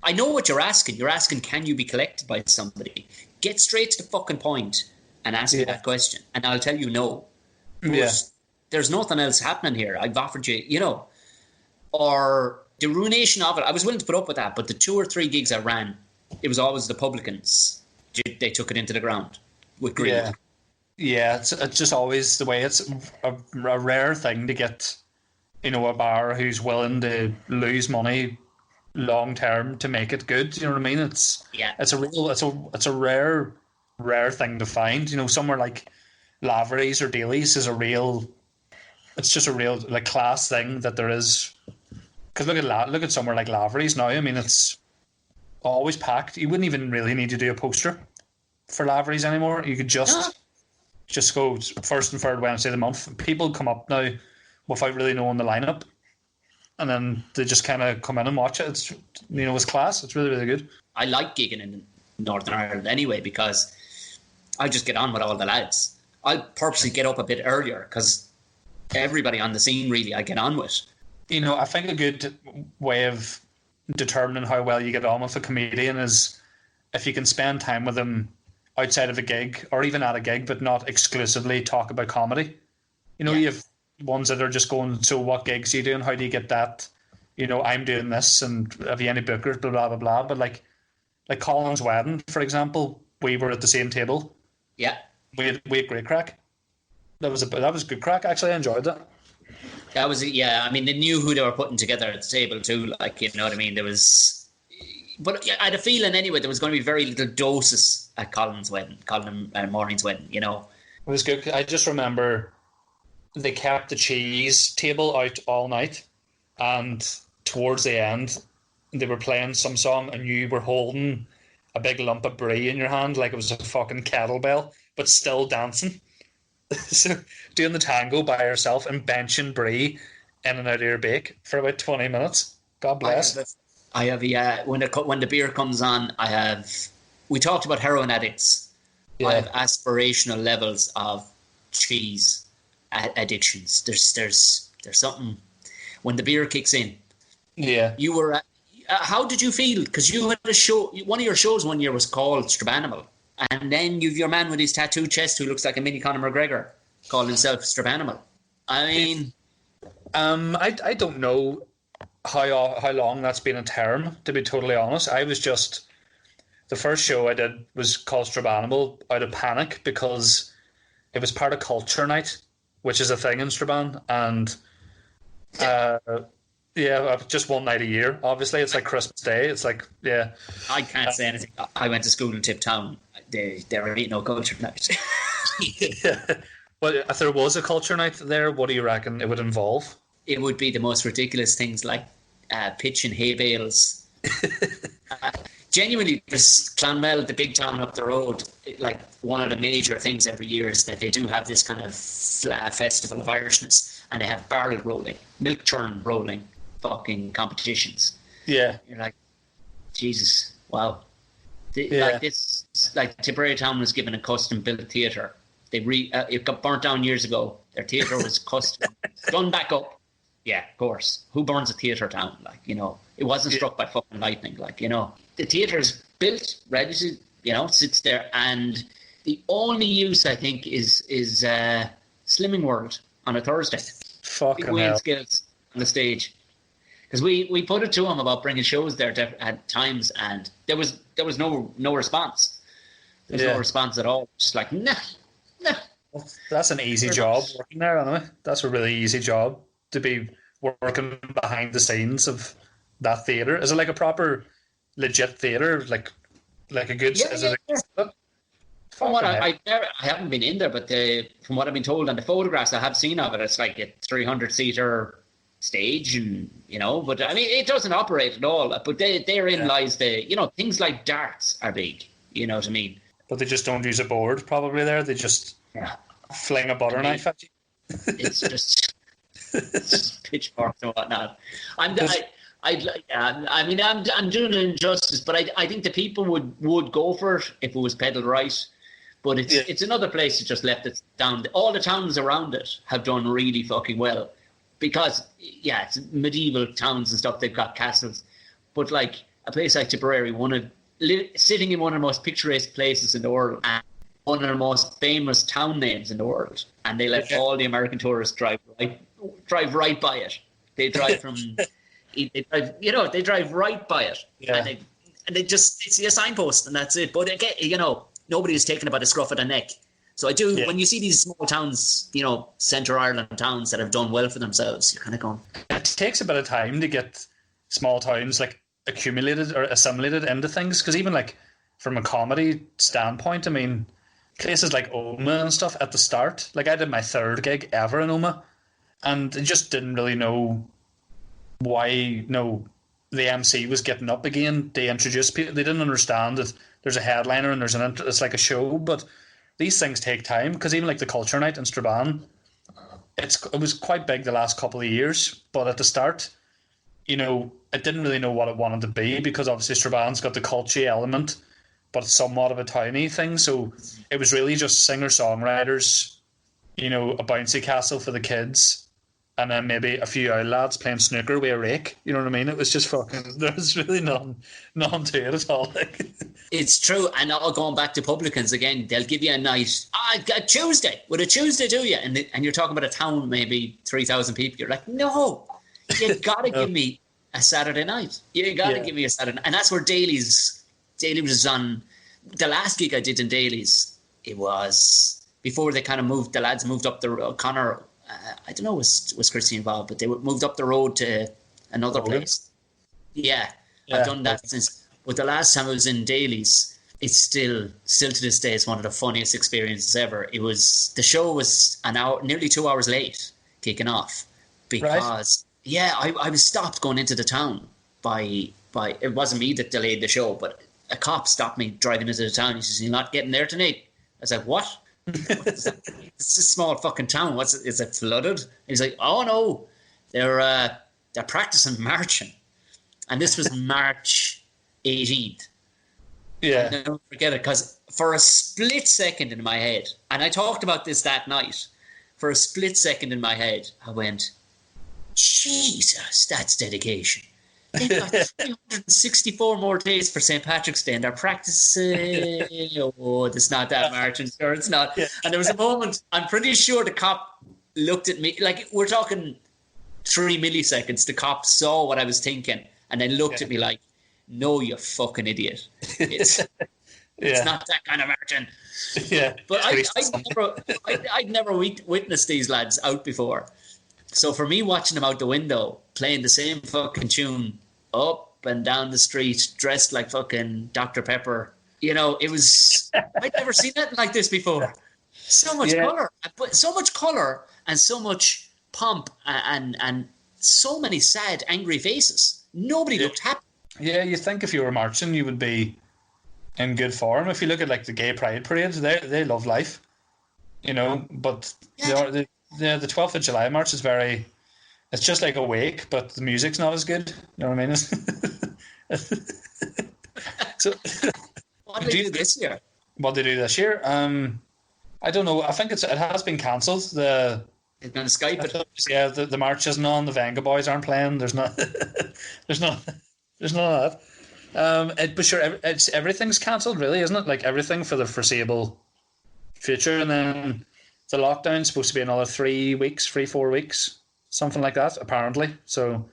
S3: I know what you're asking. You're asking, can you be collected by somebody? Get straight to the fucking point and ask me that question. And I'll tell you no. There's nothing else happening here. I've offered you, you know. Or the ruination of it. I was willing to put up with that, but the 2 or 3 gigs I ran, it was always the publicans. They took it into the ground with greed.
S2: Yeah, it's just always the way. It's a rare thing to get, you know, a bar who's willing to lose money long term to make it good. You know what I mean? It's a rare thing to find. You know, somewhere like Lavery's or Daly's is it's just a real like class thing that there is. Because look at somewhere like Lavery's now. I mean, it's always packed. You wouldn't even really need to do a poster for Lavery's anymore. You could just go first and third Wednesday of the month. People come up now without really knowing the lineup, and then they just kind of come in and watch it. It's, you know, it's class. It's really, really good.
S3: I like gigging in Northern Ireland anyway because I just get on with all the lads. I'll purposely get up a bit earlier because everybody on the scene really I get on with.
S2: You know, I think a good way of determining how well you get on with a comedian is if you can spend time with them outside of a gig or even at a gig, but not exclusively talk about comedy. You know, you have ones that are just going, so what gigs are you doing? How do you get that? You know, I'm doing this, and have you any bookers, blah, blah, blah, blah. But like Colin's wedding, for example, we were at the same table.
S3: Yeah.
S2: We had great crack. That was good crack. Actually, I enjoyed that.
S3: That was, I mean, they knew who they were putting together at the table too. Like, you know what I mean? There was, but I had a feeling anyway there was going to be very little doses at Colin and Maureen's wedding. You know,
S2: it was good. I just remember they kept the cheese table out all night, and towards the end, they were playing some song, and you were holding a big lump of brie in your hand like it was a fucking kettlebell, but still dancing. So doing the tango by yourself and benching brie in and out of your bake for about 20 minutes. God bless.
S3: I have when the beer comes on, we talked about heroin addicts. Yeah. I have aspirational levels of cheese addictions. There's something. when the beer kicks in.
S2: Yeah.
S3: You were. How did you feel? Because you had a show. One of your shows one year was called Strabanaimal, and then you've your man with his tattooed chest who looks like a mini Conor McGregor, called himself Strabanaimal. I mean,
S2: I don't know how long that's been a term. To be totally honest, I was just the first show I did was called Strabanaimal out of panic because it was part of Culture Night, which is a thing in Straban, and yeah, just one night a year. Obviously, it's like Christmas Day. It's like
S3: I can't say anything. I went to school in Tiptown. There ain't no Culture Night.
S2: yeah. Well, if there was a Culture Night there, what do you reckon it would involve?
S3: It would be the most ridiculous things like pitching hay bales. Genuinely, there's Clonmel, the big town up the road, like one of the major things every year is that they do have this kind of festival of Irishness, and they have barrel rolling, milk churn rolling fucking competitions.
S2: Yeah.
S3: You're like, Jesus, wow.
S2: Yeah.
S3: Like Tipperary Town was given a custom built theatre. It got burnt down years ago. Their theatre was custom, done back up. Yeah, of course. Who burns a theatre down? Like, it wasn't struck by fucking lightning. Like, the theatre's built, ready to, sits there, and the only use I think is Slimming World on a Thursday.
S2: Fucking
S3: Big wheel
S2: hell.
S3: skills on the stage, because we put it to him about bringing shows there at times, and there was no response. There's no response at all. Just like nah.
S2: Well, that's an easy job working there, anyway. That's a really easy job to be working behind the scenes of that theatre. Is it like a proper legit theatre, like a good?
S3: Yeah. From what I haven't been in there, but from what I've been told on the photographs I have seen of it, it's like a 300-seater stage, and but I mean it doesn't operate at all. But therein lies the things like darts are big. You know what I mean?
S2: But they just don't use a board probably there. They just fling a butter knife at you.
S3: It's just pitchforks and whatnot. I'm doing it injustice, but I think the people would go for it if it was peddled right. But it's another place that just left it down. All the towns around it have done really fucking well because it's medieval towns and stuff. They've got castles, but like a place like Tipperary, sitting in one of the most picturesque places in the world, and one of the most famous town names in the world, and they let all the American tourists drive right by it. They drive from, they drive right by it, and they just see a signpost, and that's it. But again, nobody is taken by the scruff of the neck. So I do when you see these small towns, Central Ireland towns that have done well for themselves, you're kind of going.
S2: It takes a bit of time to get small towns like accumulated or assimilated into things, because even like from a comedy standpoint, I mean, places like Oma and stuff at the start, like I did my third gig ever in Oma, and I just didn't really know why the MC was getting up again to introduce people. They didn't understand that there's a headliner and it's like a show, but these things take time, because even like the Culture Night in Strabane, it was quite big the last couple of years, but at the start, it didn't really know what it wanted to be, because obviously Strabane's got the culture element, but it's somewhat of a towny thing. So it was really just singer-songwriters, a bouncy castle for the kids, and then maybe a few old lads playing snooker with a rake. You know what I mean? It was just fucking. There was really none to it at all.
S3: It's true, and all going back to publicans again, they'll give you a night. A Tuesday. Would a Tuesday do you? And you're talking about a town maybe 3,000 people. You're like, no, you gotta give me a Saturday night. You gotta give me a Saturday, and that's where Daly's was on. The last gig I did in Daly's, it was before they kind of moved. The lads moved up the road. Connor, I don't know, was Christy involved, but they moved up the road to another place. Yeah, I've done that since. But the last time I was in Daly's, it's still to this day, it's one of the funniest experiences ever. The show was an hour, nearly 2 hours late kicking off, because I was stopped going into the town by it wasn't me that delayed the show, but a cop stopped me driving into the town. He says, "You're not getting there tonight." I was like, "What?" It's a small fucking town. Is it flooded? And he's like, "Oh no, they're practicing marching," and this was March 18th.
S2: Yeah,
S3: I'll never forget it, because for a split second in my head, and I talked about this that night. For a split second in my head, I went, Jesus, that's dedication. They've got 364 more days for St. Patrick's Day, and they're practicing. Oh, it's not that margin. Sure, it's not.
S2: Yeah.
S3: And there was a moment, I'm pretty sure the cop looked at me, like, we're talking 3 milliseconds. The cop saw what I was thinking and then looked at me like, no, you fucking idiot. It's not that kind of margin.
S2: Yeah.
S3: But I'd never witnessed these lads out before. So for me, watching them out the window, playing the same fucking tune up and down the street, dressed like fucking Dr. Pepper, it was... I'd never seen anything like this before. So much colour. So much colour and so much pomp and so many sad, angry faces. Nobody looked happy.
S2: Yeah, you think if you were marching, you would be in good form. If you look at like the gay pride parades, they love life, but the 12th of July march is it's just like a wake, but the music's not as good. You know what I mean? So,
S3: what did they do this year?
S2: What they do this year? I don't know. I think it has been cancelled.
S3: They're going to Skype it.
S2: Yeah, the march isn't on. The Venga Boys aren't playing. There's none of that. But sure, everything's cancelled, really, isn't it? Like everything for the foreseeable future, and then the lockdown's supposed to be another 3 weeks, 4 weeks, something like that, apparently. So,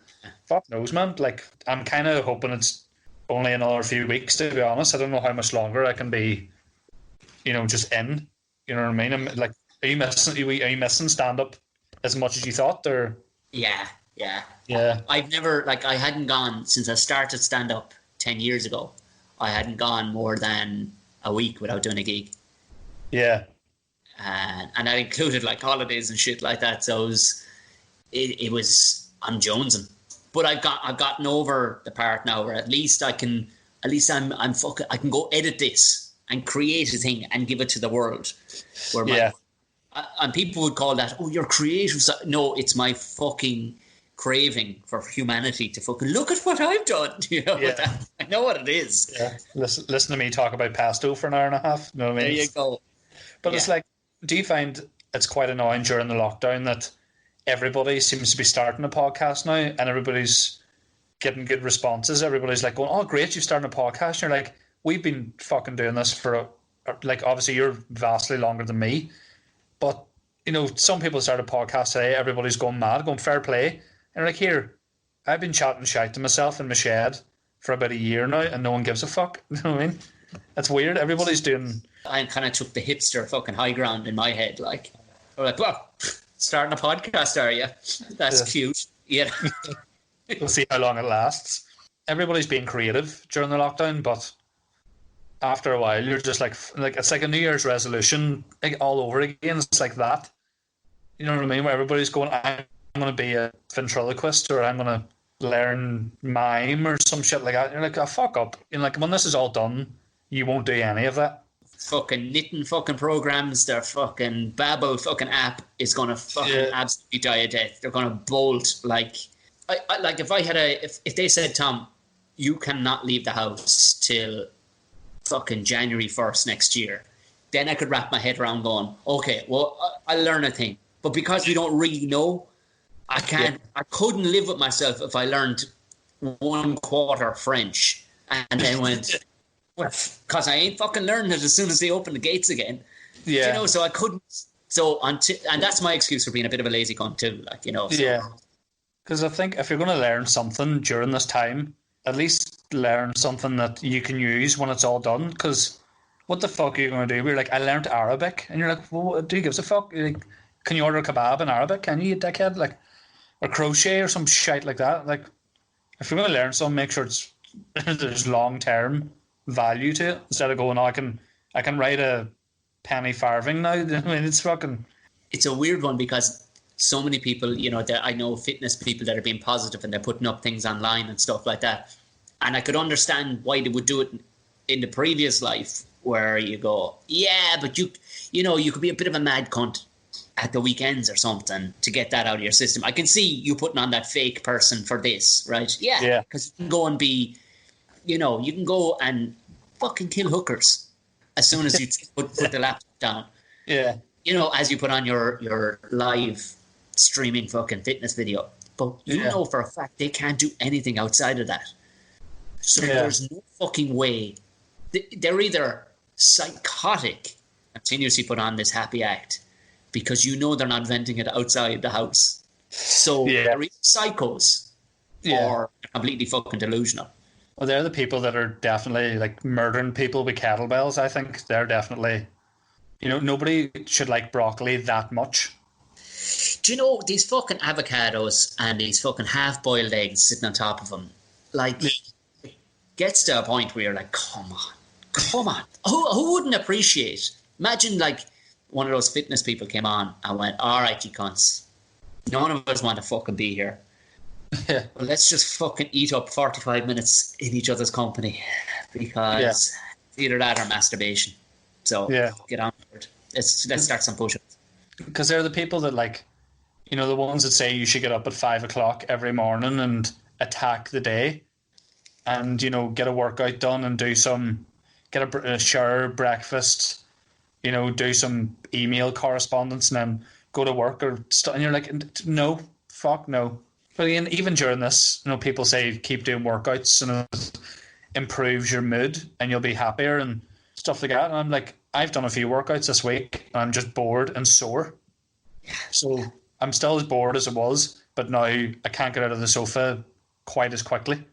S2: fuck knows, man. Like, I'm kind of hoping it's only another few weeks, to be honest. I don't know how much longer I can be, just in. You know what I mean? I'm like, are you missing stand up as much as you thought, or?
S3: Yeah. I've never, I hadn't gone since I started stand up 10 years ago. I hadn't gone more than a week without doing a gig.
S2: Yeah.
S3: And that included holidays and shit like that. So it was I'm jonesing, but I've gotten over the part now where at least I can go edit this and create a thing and give it to the world. And people would call that, oh, you're creative. No, it's my fucking craving for humanity to fucking look at what I've done. I know what it is.
S2: Yeah. Listen to me talk about pesto for an hour and a half. You know what I mean?
S3: There you go.
S2: But it's like, do you find it's quite annoying during the lockdown that everybody seems to be starting a podcast now and everybody's getting good responses? Everybody's like going, oh, great, you've started a podcast. And you're like, we've been fucking doing this for, obviously you're vastly longer than me. But, some people start a podcast today, everybody's going mad, going fair play. And like, here, I've been chatting shite to myself in my shed for about a year now and no one gives a fuck. You know what I mean? That's weird. Everybody's doing...
S3: I kind of took the hipster fucking high ground in my head. I'm like, well, starting a podcast, are you? That's cute. Yeah.
S2: We'll see how long it lasts. Everybody's being creative during the lockdown, but after a while, you're just like it's like a New Year's resolution all over again. It's like that. You know what I mean? Where everybody's going, I'm going to be a ventriloquist, or I'm going to learn mime or some shit like that. You're like, oh, fuck up. When this is all done, you won't do any of that.
S3: Fucking knitting fucking programs, their fucking Babbel fucking app is going to fucking absolutely die a death. They're going to bolt. If they said, Tom, you cannot leave the house till fucking January 1st next year, then I could wrap my head around going, okay, well, I'll learn a thing. But because we don't really know, I couldn't live with myself if I learned 1/4 French and then went, well, because I ain't fucking learning it as soon as they open the gates again.
S2: Yeah.
S3: So I couldn't. So and that's my excuse for being a bit of a lazy cunt too. So.
S2: Yeah. Because I think if you're going to learn something during this time, at least learn something that you can use when it's all done. Because what the fuck are you going to do? We're like, I learned Arabic. And you're like, well, do you give a fuck? You're like, can you order a kebab in Arabic? Can you, dickhead? Or crochet or some shit like that. If you're going to learn something, make sure there's long-term value to it. Instead of going, I can write a penny farthing now. I mean, it's fucking...
S3: It's a weird one because so many people, I know fitness people that are being positive and they're putting up things online and stuff like that. And I could understand why they would do it in the previous life where you go, yeah, but you could be a bit of a mad cunt at the weekends or something to get that out of your system. I can see you putting on that fake person for this, right? Yeah. Because you can go and be, you can go and fucking kill hookers as soon as you put the laptop down.
S2: Yeah.
S3: As you put on your live streaming fucking fitness video. But you know for a fact they can't do anything outside of that. So there's no fucking way. They're either psychotic, continuously put on this happy act, because you know they're not venting it outside the house. So they're either psychos or completely fucking delusional.
S2: Well, they're the people that are definitely like murdering people with kettlebells. I think they're definitely, nobody should like broccoli that much.
S3: Do you know these fucking avocados and these fucking half-boiled eggs sitting on top of them? Like, it gets to a point where you're like, come on. Who wouldn't appreciate? Imagine like one of those fitness people came on and went, all right, you cunts. None of us want to fucking be here.
S2: Yeah.
S3: Well, let's just fucking eat up 45 minutes in each other's company, because either that or masturbation. So get on board. Let's start some push-ups.
S2: Because they're the people that like, the ones that say you should get up at 5 o'clock every morning and attack the day, and get a workout done and get a shower, breakfast, do some email correspondence and then go to work and you're like, no, fuck no. But again, even during this, people say keep doing workouts and it improves your mood and you'll be happier and stuff like that. And I'm like, I've done a few workouts this week and I'm just bored and sore. So I'm still as bored as I was, but now I can't get out of the sofa quite as quickly.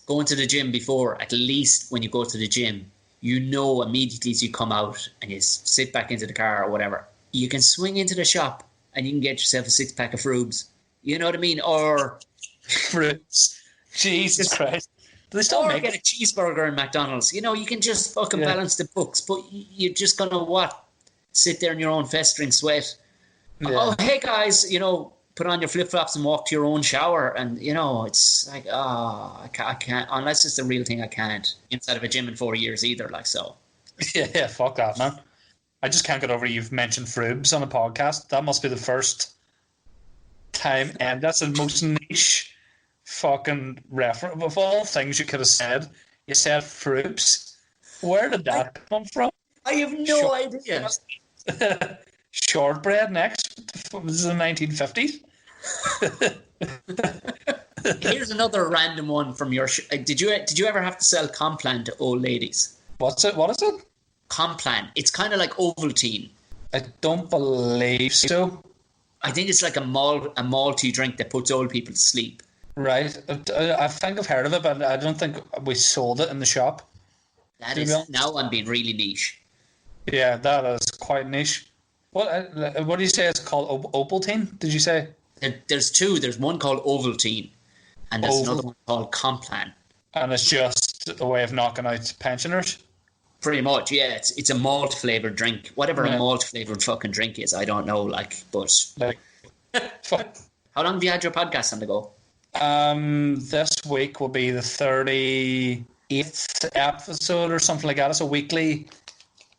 S3: Going to the gym before, at least when you go to the gym, immediately as you come out and you sit back into the car or whatever, you can swing into the shop and you can get yourself a 6-pack of Frubes. You know what I mean? Or
S2: Frubes. Jesus Christ. Do they still make
S3: get a cheeseburger in McDonald's. You can just fucking balance the books, but you're just going to sit there in your own festering sweat. Yeah. Oh, hey guys, put on your flip-flops and walk to your own shower. And, it's like, I can't, unless it's the real thing, I can't. Inside of a gym in 4 years either, like so.
S2: Yeah, fuck that, man. I just can't get over you've mentioned Frubes on a podcast. That must be the first time, and that's the most niche fucking reference. Of all things you could have said, you said Frubes. Where did that come from?
S3: I have no idea.
S2: Shortbread next. This is the 1950s.
S3: Here's another random one from your. Did you ever have to sell Complan to old ladies?
S2: What's it? What is it?
S3: Complan. It's kind of like Ovaltine.
S2: I don't believe so.
S3: I think it's like a malty drink that puts old people to sleep.
S2: Right. I think I've heard of it, but I don't think we sold it in the shop.
S3: That is now I'm being really niche.
S2: Yeah, that is quite niche. What do you say it's called? Opaltine? Did you say?
S3: There's two. There's one called Ovaltine, and there's another one called Complan.
S2: And it's just a way of knocking out pensioners? Pretty
S3: much, yeah. It's a malt flavoured drink. Whatever a malt flavoured fucking drink is, I don't know, but... How long have you had your podcast on the go?
S2: This week will be the 38th episode or something like that. It's a weekly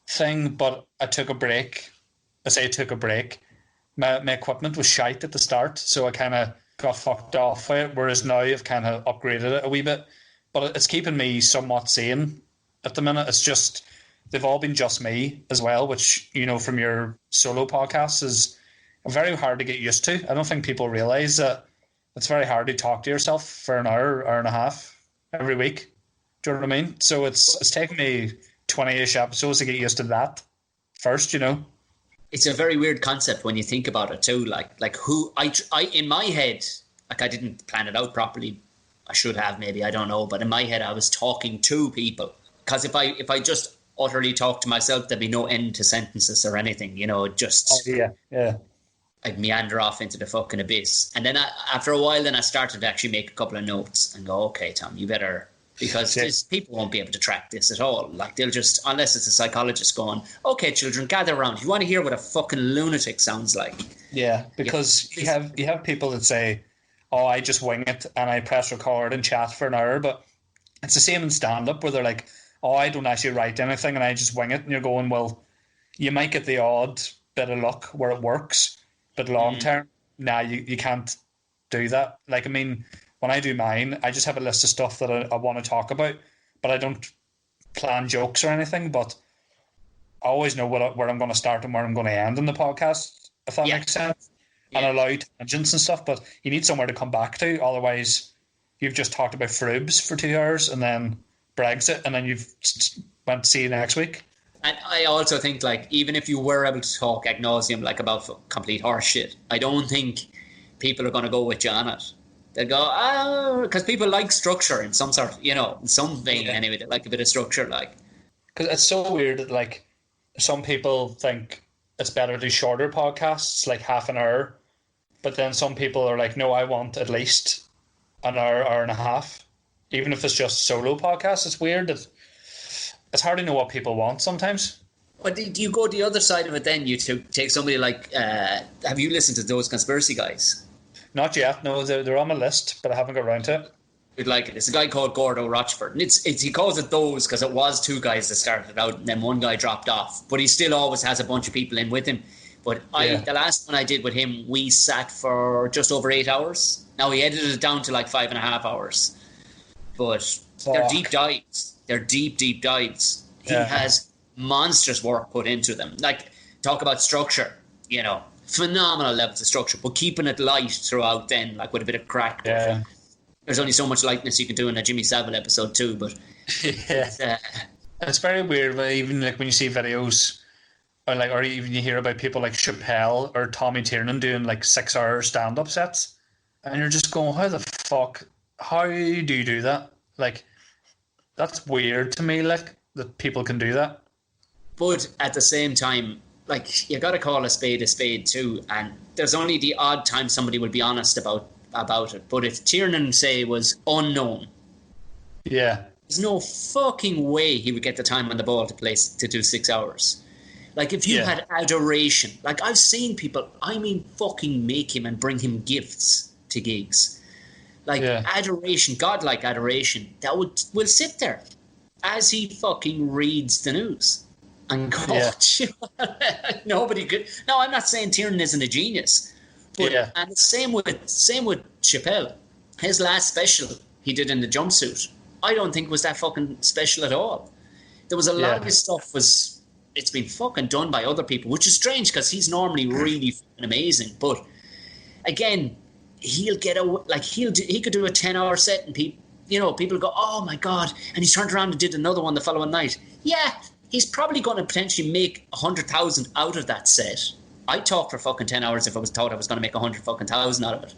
S2: thing, but I took a break. I say I took a break. My equipment was shite at the start, so I kind of got fucked off with it, whereas now I've kind of upgraded it a wee bit. But it's keeping me somewhat sane at the minute. It's just, they've all been just me as well, which, from your solo podcasts is very hard to get used to. I don't think people realise that it's very hard to talk to yourself for an hour and a half every week. Do you know what I mean? So it's taken me 20-ish episodes to get used to that first, It's
S3: a very weird concept when you think about it too. Like who I in my head, like I didn't plan it out properly. I should have, maybe, I don't know. But in my head, I was talking to people. Because if I just utterly talk to myself, there'd be no end to sentences or anything, just...
S2: Yeah.
S3: I'd meander off into the fucking abyss. And then after a while, then I started to actually make a couple of notes and go, okay, Tom, you better... Because people won't be able to track this at all. Like, they'll just... Unless it's a psychologist going, okay, children, gather around. You want to hear what a fucking lunatic sounds like?
S2: Yeah, because you have people that say, oh, I just wing it and I press record and chat for an hour, but it's the same in stand-up where they're like, oh, I don't actually write anything and I just wing it. And you're going, well, you might get the odd bit of luck where it works, but long term, you can't do that. Like, I mean, when I do mine, I just have a list of stuff that I want to talk about, but I don't plan jokes or anything, but I always know where I'm going to start and where I'm going to end in the podcast, if that makes sense. and allow tangents and stuff, but you need somewhere to come back to. Otherwise, you've just talked about Frubes for 2 hours and then Brexit, and then you've went to see you next week.
S3: And I also think, like, even if you were able to talk ad nauseum, like, about complete horse shit, I don't think people are going to go with you on it. They'll go, because people like structure in some sort, in some vein anyway. They like a bit of structure, like.
S2: Because it's so weird that, like, some people think it's better to do shorter podcasts, like half an hour, but then some people are like, no, I want at least an hour, hour and a half, even if it's just solo podcasts. It's weird that it's hard to know what people want sometimes.
S3: But do you go the other side of it then? You take somebody like, have you listened to those conspiracy guys?
S2: Not yet, no, they're on my list, but I haven't got around to it.
S3: You'd like it. It's a guy called Gordo Rochford. And he calls it those because it was two guys that started out and then one guy dropped off. But he still always has a bunch of people in with him. But the last one I did with him, we sat for just over 8 hours. Now, he edited it down to like 5.5 hours. But they're deep dives. They're deep dives. He has monstrous work put into them. Like, talk about structure, phenomenal levels of structure, but keeping it light throughout then, like with a bit of crack.
S2: Yeah.
S3: There's only so much lightness you can do in a Jimmy Savile episode too, but
S2: it's very weird. But even like when you see videos, or even you hear about people like Chappelle or Tommy Tiernan doing like 6-hour stand-up sets, and you're just going, how the fuck? How do you do that? Like, that's weird to me. Like that people can do that. But
S3: at the same time, like, you got to call a spade too, and there's only the odd time somebody will be honest about it. But if Tiernan, say, was unknown, there's no fucking way he would get the time on the ball to do 6 hours. Like, if you had adoration, like, I've seen people, fucking make him and bring him gifts to gigs. Like, adoration, godlike adoration, that will sit there as he fucking reads the news and coach. Nobody could. No, I'm not saying Tiernan isn't a genius. But, and the same with Chappelle. His last special he did in the jumpsuit, I don't think was that fucking special at all. There was a lot of his stuff it's been fucking done by other people, which is strange because he's normally really fucking amazing. But again, he'll get he could do a 10-hour set and people go, oh my god, and he turned around and did another one the following night. Yeah, he's probably going to potentially make 100,000 out of that set. I'd talk for fucking 10 hours if I thought I was going to make 100,000 out of it.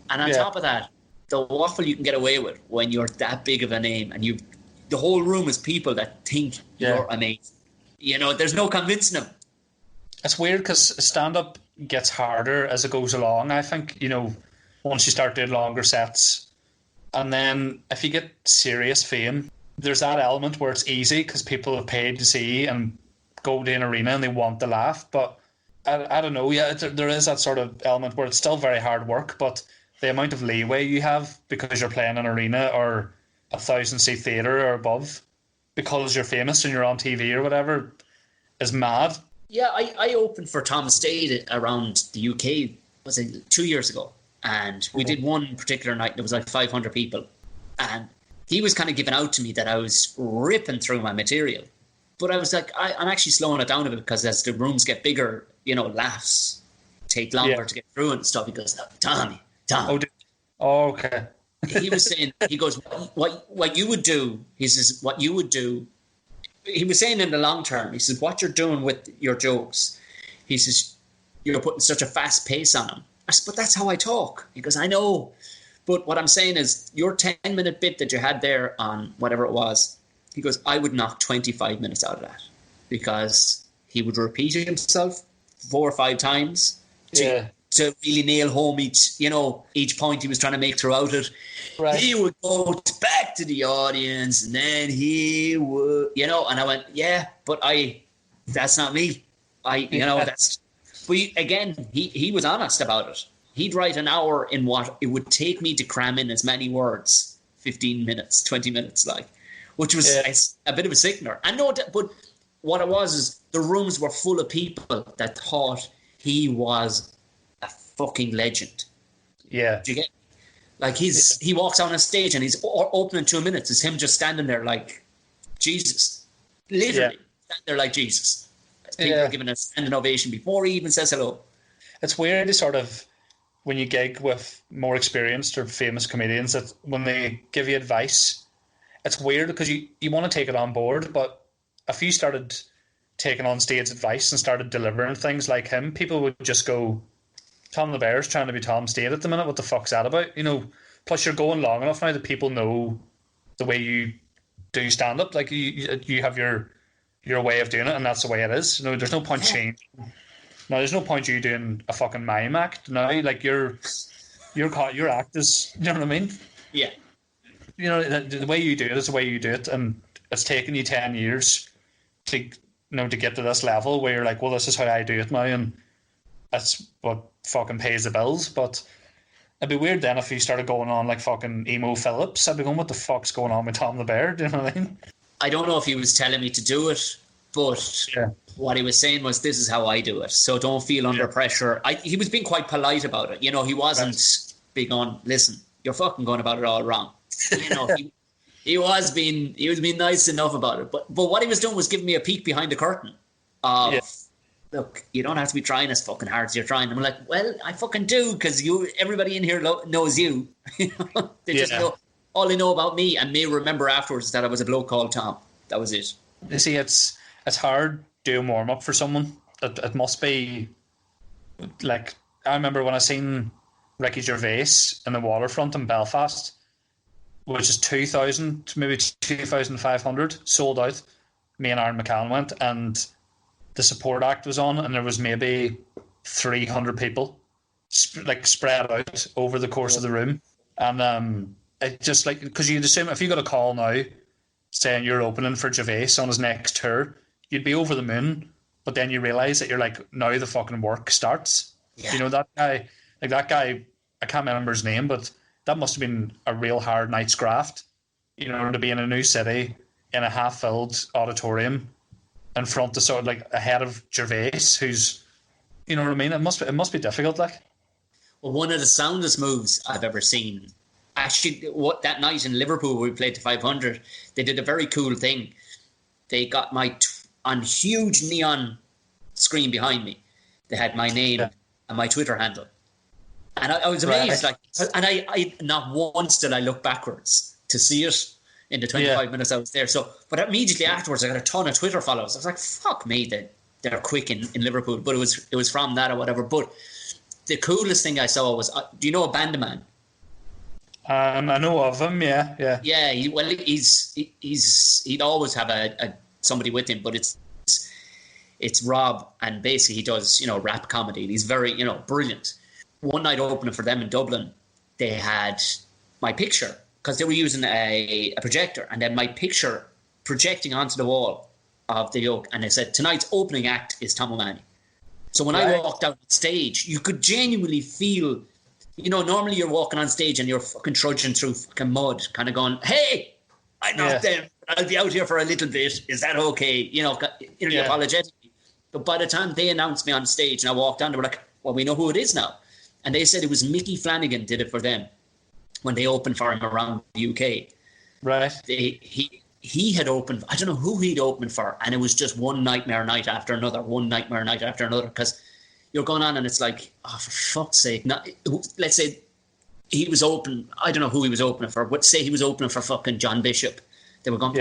S3: And on top of that, the waffle you can get away with when you're that big of a name and the whole room is people that think you're amazing. There's no convincing them.
S2: It's weird because stand-up gets harder as it goes along, I think, once you start doing longer sets. And then if you get serious fame, there's that element where it's easy because people have paid to see and go to an arena and they want to laugh. But I don't know. Yeah, there is that sort of element where it's still very hard work, but the amount of leeway you have because you're playing an arena or 1,000-seat theatre or above, because you're famous and you're on TV or whatever, is mad.
S3: Yeah, I opened for Tom Stade around the UK, was it 2 years ago? And we did one particular night, there was like 500 people. And he was kind of giving out to me that I was ripping through my material. But I was like, I'm actually slowing it down a bit because as the rooms get bigger, laughs take longer to get through and stuff. He goes, no, Tom.
S2: Oh, okay.
S3: He was saying, he goes, what you would do, he says, what you would do, he was saying in the long term, he says, what you're doing with your jokes, he says, you're putting such a fast pace on them. I said, but that's how I talk. He goes, I know. But what I'm saying is, your 10-minute bit that you had there on whatever it was, he goes, I would knock 25 minutes out of that because he would repeat himself 4 or 5 times to really nail home each point he was trying to make throughout it. Right. He would go back to the audience and then he would, and I went, but that's not me. That's... But he was honest about it. He'd write an hour in what it would take me to cram in as many words, 15 minutes, 20 minutes, which was a bit of a sickener. I know that, but what it was is the rooms were full of people that thought he was a fucking legend. Yeah. Do you get? He walks on a stage and he's opening 2 minutes. It's him just standing there like Jesus. Literally standing there like Jesus. People are giving a standing ovation before he even says hello.
S2: It's weird to sort of when you gig with more experienced or famous comedians, that when they give you advice, it's weird because you want to take it on board, but if you started taking on stage advice and started delivering things like him, people would just go, Tom the Bear's trying to be Tom Stade at the minute. What the fuck's that about? You know, plus you're going long enough now that people know the way you do stand up. Like you have your way of doing it, and that's the way it is. You know, there's no point changing. No, there's no point you doing a fucking mime act. No, like your act is. You know what I mean?
S3: Yeah.
S2: You know, the way you do it is the way you do it, and it's taken you 10 years to to get to this level where you're like, well, this is how I do it now, and that's what fucking pays the bills. But it'd be weird then if you started going on like fucking Emo Phillips. I'd be going, what the fuck's going on with Tom the Bear? Do you know what I mean?
S3: I don't know if he was telling me to do it, but what he was saying was, this is how I do it. So don't feel under pressure. He was being quite polite about it. You know, he wasn't big on, listen, you're fucking going about it all wrong. You know, he was being nice enough about it. But what he was doing was giving me a peek behind the curtain of, look, you don't have to be trying as fucking hard as you're trying. I'm like, well, I fucking do, because everybody in here knows you. You know? They just know, all they know about me, and may remember afterwards that I was a bloke called Tom. That was it.
S2: You see, it's hard doing warm up for someone. It must be like, I remember when I seen Ricky Gervais in the Waterfront in Belfast, which is 2,000, maybe 2,500, sold out. Me and Aaron McCann went, and the support act was on, and there was maybe 300 people spread out over the course of the room. And it just like, because you'd assume if you got a call now saying you're opening for Gervais on his next tour, you'd be over the moon. But then you realise that you're like, now the fucking work starts. Yeah. You know, that guy, I can't remember his name, but that must have been a real hard night's graft, you know, to be in a new city in a half-filled auditorium in front of sort of like ahead of Gervais, who's, you know what I mean? It must be difficult, like.
S3: Well, one of the soundest moves I've ever seen. Actually, that night in Liverpool we played to 500, they did a very cool thing. They got on huge neon screen behind me. They had my name and my Twitter handle. And I was amazed, and I not once did I look backwards to see it in the 25 minutes I was there. So, but immediately afterwards, I got a ton of Twitter followers. I was like, "Fuck me, they're quick in Liverpool." But it was from that or whatever. But the coolest thing I saw was, do you know Abandaman?
S2: I know of him. Yeah.
S3: Yeah. He'd always have somebody with him, but it's Rob, and basically he does rap comedy. And he's very brilliant. One night opening for them in Dublin, they had my picture, because they were using a projector, and then my picture projecting onto the wall of the yoke, and they said, tonight's opening act is Tom O'Mahony. So when I walked out on stage, you could genuinely feel, normally you're walking on stage and you're fucking trudging through fucking mud, kind of going, hey, I'm not them, I'll be out here for a little bit, is that okay? Apologetically. But by the time they announced me on stage and I walked on, they were like, well, we know who it is now. And they said it was Mickey Flanagan did it for them when they opened for him around the UK.
S2: Right.
S3: He had opened, I don't know who he'd opened for, and it was just one nightmare night after another, because you're going on and it's like, oh, for fuck's sake. Let's say he was open, I don't know who he was opening for, but say he was opening for fucking John Bishop. They were going,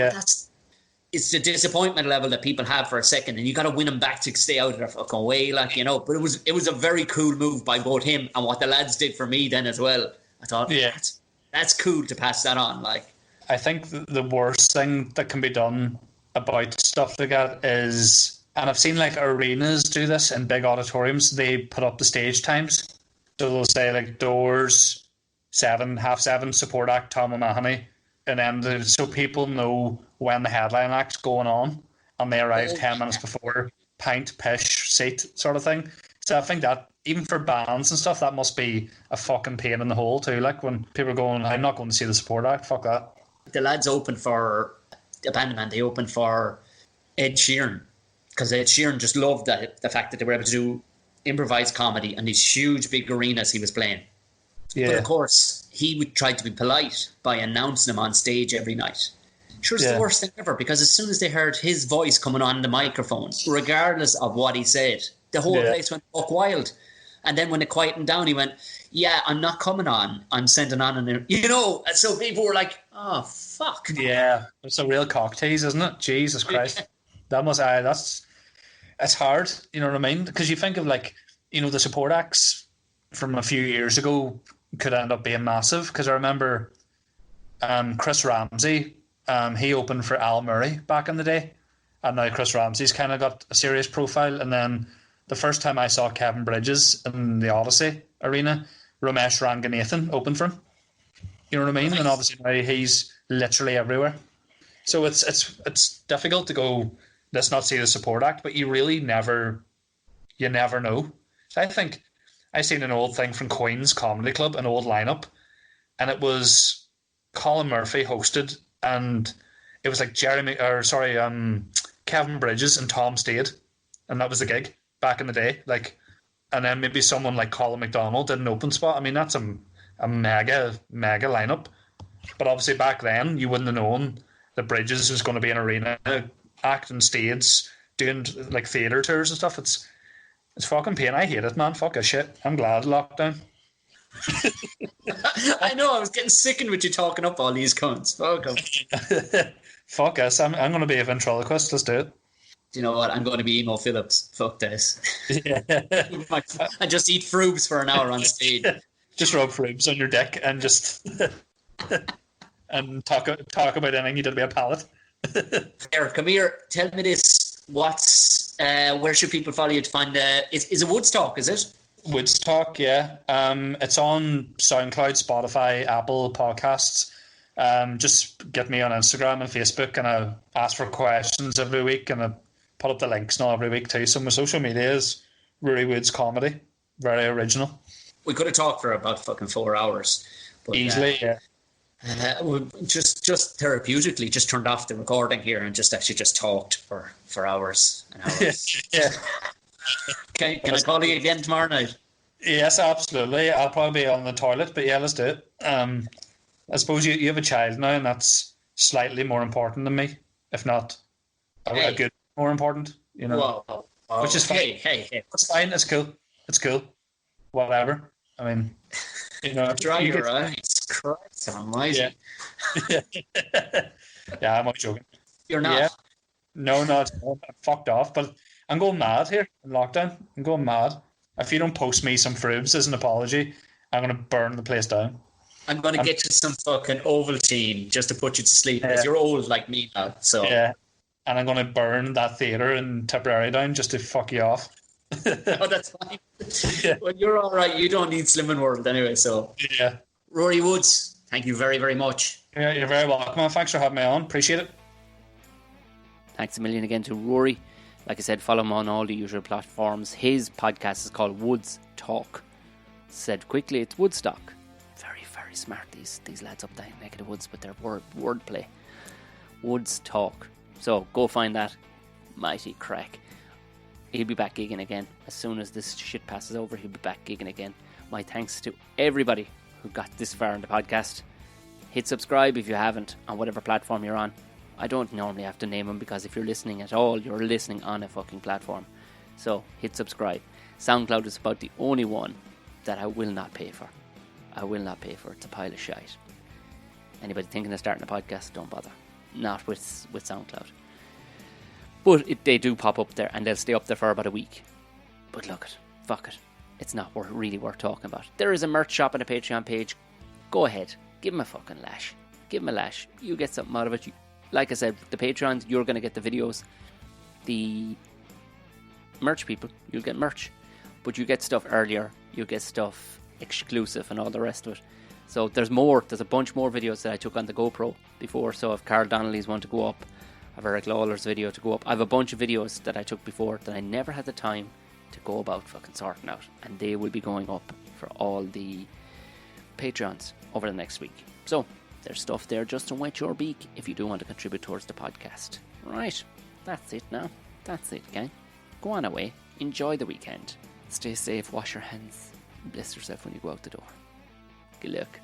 S3: it's the disappointment level that people have for a second, and you got to win them back to stay out of their fucking way, But it was a very cool move by both him and what the lads did for me then as well. I thought, that's cool to pass that on. Like,
S2: I think the worst thing that can be done about stuff like that is, and I've seen like arenas do this in big auditoriums. They put up the stage times, so they'll say like Doors 7, 7:30, support act Tom O'Mahony. And then so people know when the headline act's going on, and they arrive 10 minutes before, pint, pish, seat sort of thing. So I think that, even for bands and stuff, that must be a fucking pain in the hole too. Like when people are going, I'm not going to see the support act, fuck that.
S3: The lads opened for Abandaman, they opened for Ed Sheeran, because Ed Sheeran just loved the fact that they were able to do improvised comedy and these huge big arenas he was playing. Yeah. But of course, he would try to be polite by announcing him on stage every night. Sure, it's the worst thing ever, because as soon as they heard his voice coming on the microphone, regardless of what he said, the whole place went buck wild. And then when it quietened down, he went, yeah, I'm not coming on. I'm sending on an... You know, and so people were like, oh, fuck.
S2: Yeah, it's a real cock tease, isn't it? Jesus Christ. It's hard, you know what I mean? Because you think of like, you know, the support acts from a few years ago could end up being massive. Because I remember Chris Ramsey, he opened for Al Murray back in the day. And now Chris Ramsey's kind of got a serious profile. And then the first time I saw Kevin Bridges in the Odyssey Arena, Ramesh Ranganathan opened for him. You know what I mean? Nice. And obviously now he's literally everywhere. So it's difficult to go, let's not see the support act, but you never know. So I think I seen an old thing from Queen's Comedy Club, an old lineup, and it was Colin Murphy hosted, and it was like Kevin Bridges and Tom Stade, and that was the gig back in the day. Like, and then maybe someone like Colin McDonald did an open spot. I mean, that's a mega lineup. But obviously back then you wouldn't have known that Bridges was going to be an arena act and stage doing like theatre tours and stuff. It's fucking pain. I hate it, man. Fuck a shit. I'm glad lockdown.
S3: I know, I was getting sickened with you talking up all these cunts. Fuck 'em.
S2: Fuck us. I'm going to be a ventriloquist. Let's do it.
S3: Do you know what? I'm going to be Emo Phillips. Fuck this.
S2: Yeah.
S3: I just eat Frubes for an hour on stage.
S2: Just rub Frubes on your dick and just and talk about anything you did about a pallet.
S3: Eric, come here. Tell me this. Where should people follow you to find? Is it Woodstock? Is it?
S2: Woodstock, yeah. It's on SoundCloud, Spotify, Apple Podcasts. Just get me on Instagram and Facebook, and I ask for questions every week, and I put up the links now every week too. So my social media is Ruairi Woods Comedy. Very original.
S3: We could have talked for about fucking 4 hours. But,
S2: easily, yeah.
S3: Just therapeutically, just turned off the recording here and just talked for hours and hours.
S2: Yeah.
S3: Can I call you again tomorrow night?
S2: Yes, absolutely. I'll probably be on the toilet, but yeah, let's do it. I suppose you have a child now, and that's slightly more important than me, if not a good more important. You know,
S3: whoa.
S2: Which is fine.
S3: Hey,
S2: it's fine. It's cool. Whatever. I mean, you know,
S3: dry your eyes. Christ almighty.
S2: Yeah. Yeah, I'm not joking.
S3: You're not.
S2: Yeah. No, I'm fucked off. But I'm going mad here in lockdown. I'm going mad. If you don't post me some Frubes as an apology, I'm going to burn the place down.
S3: I'm going to get you some fucking Ovaltine just to put you to sleep, because you're old like me now. So
S2: yeah, and I'm going to burn that theatre in Tipperary down just to fuck you off.
S3: No, that's fine.
S2: Yeah.
S3: Well, you're all right. You don't need Slimming World anyway. So
S2: yeah.
S3: Ruairi Woods, thank you very, very much.
S2: Yeah, you're very welcome. Thanks for having me on. Appreciate it.
S1: Thanks a million again to Rory. Like I said, follow him on all the usual platforms. His podcast is called Woods Talk. Said quickly, it's Woodstock. Very, very smart, these lads up there neck of the woods with their wordplay. Woods Talk. So go find that. Mighty crack. He'll be back gigging again. As soon as this shit passes over, he'll be back gigging again. My thanks to everybody who got this far in the podcast. Hit subscribe if you haven't on whatever platform you're on. I don't normally have to name them, because if you're listening at all, you're listening on a fucking platform. So hit subscribe. SoundCloud is about the only one that I will not pay for. It's a pile of shite. Anybody thinking of starting a podcast, don't bother. Not with SoundCloud. But they do pop up there, and they'll stay up there for about a week. But look it, fuck it. It's not really worth talking about. There is a merch shop on the Patreon page. Go ahead, give them a fucking lash. Give them a lash. You get something out of it. Like I said, the Patreons, you're going to get the videos. The merch people, you'll get merch. But you get stuff earlier. You get stuff exclusive and all the rest of it. So there's a bunch more videos that I took on the GoPro before. So if Carl Donnelly's one to go up, I have Eric Lawler's video to go up. I have a bunch of videos that I took before that I never had the time to go about fucking sorting out. And they will be going up for all the Patreons over the next week. So there's stuff there just to wet your beak if you do want to contribute towards the podcast. Right, that's it now. That's it, gang. Go on away. Enjoy the weekend. Stay safe, wash your hands, and bless yourself when you go out the door. Good luck.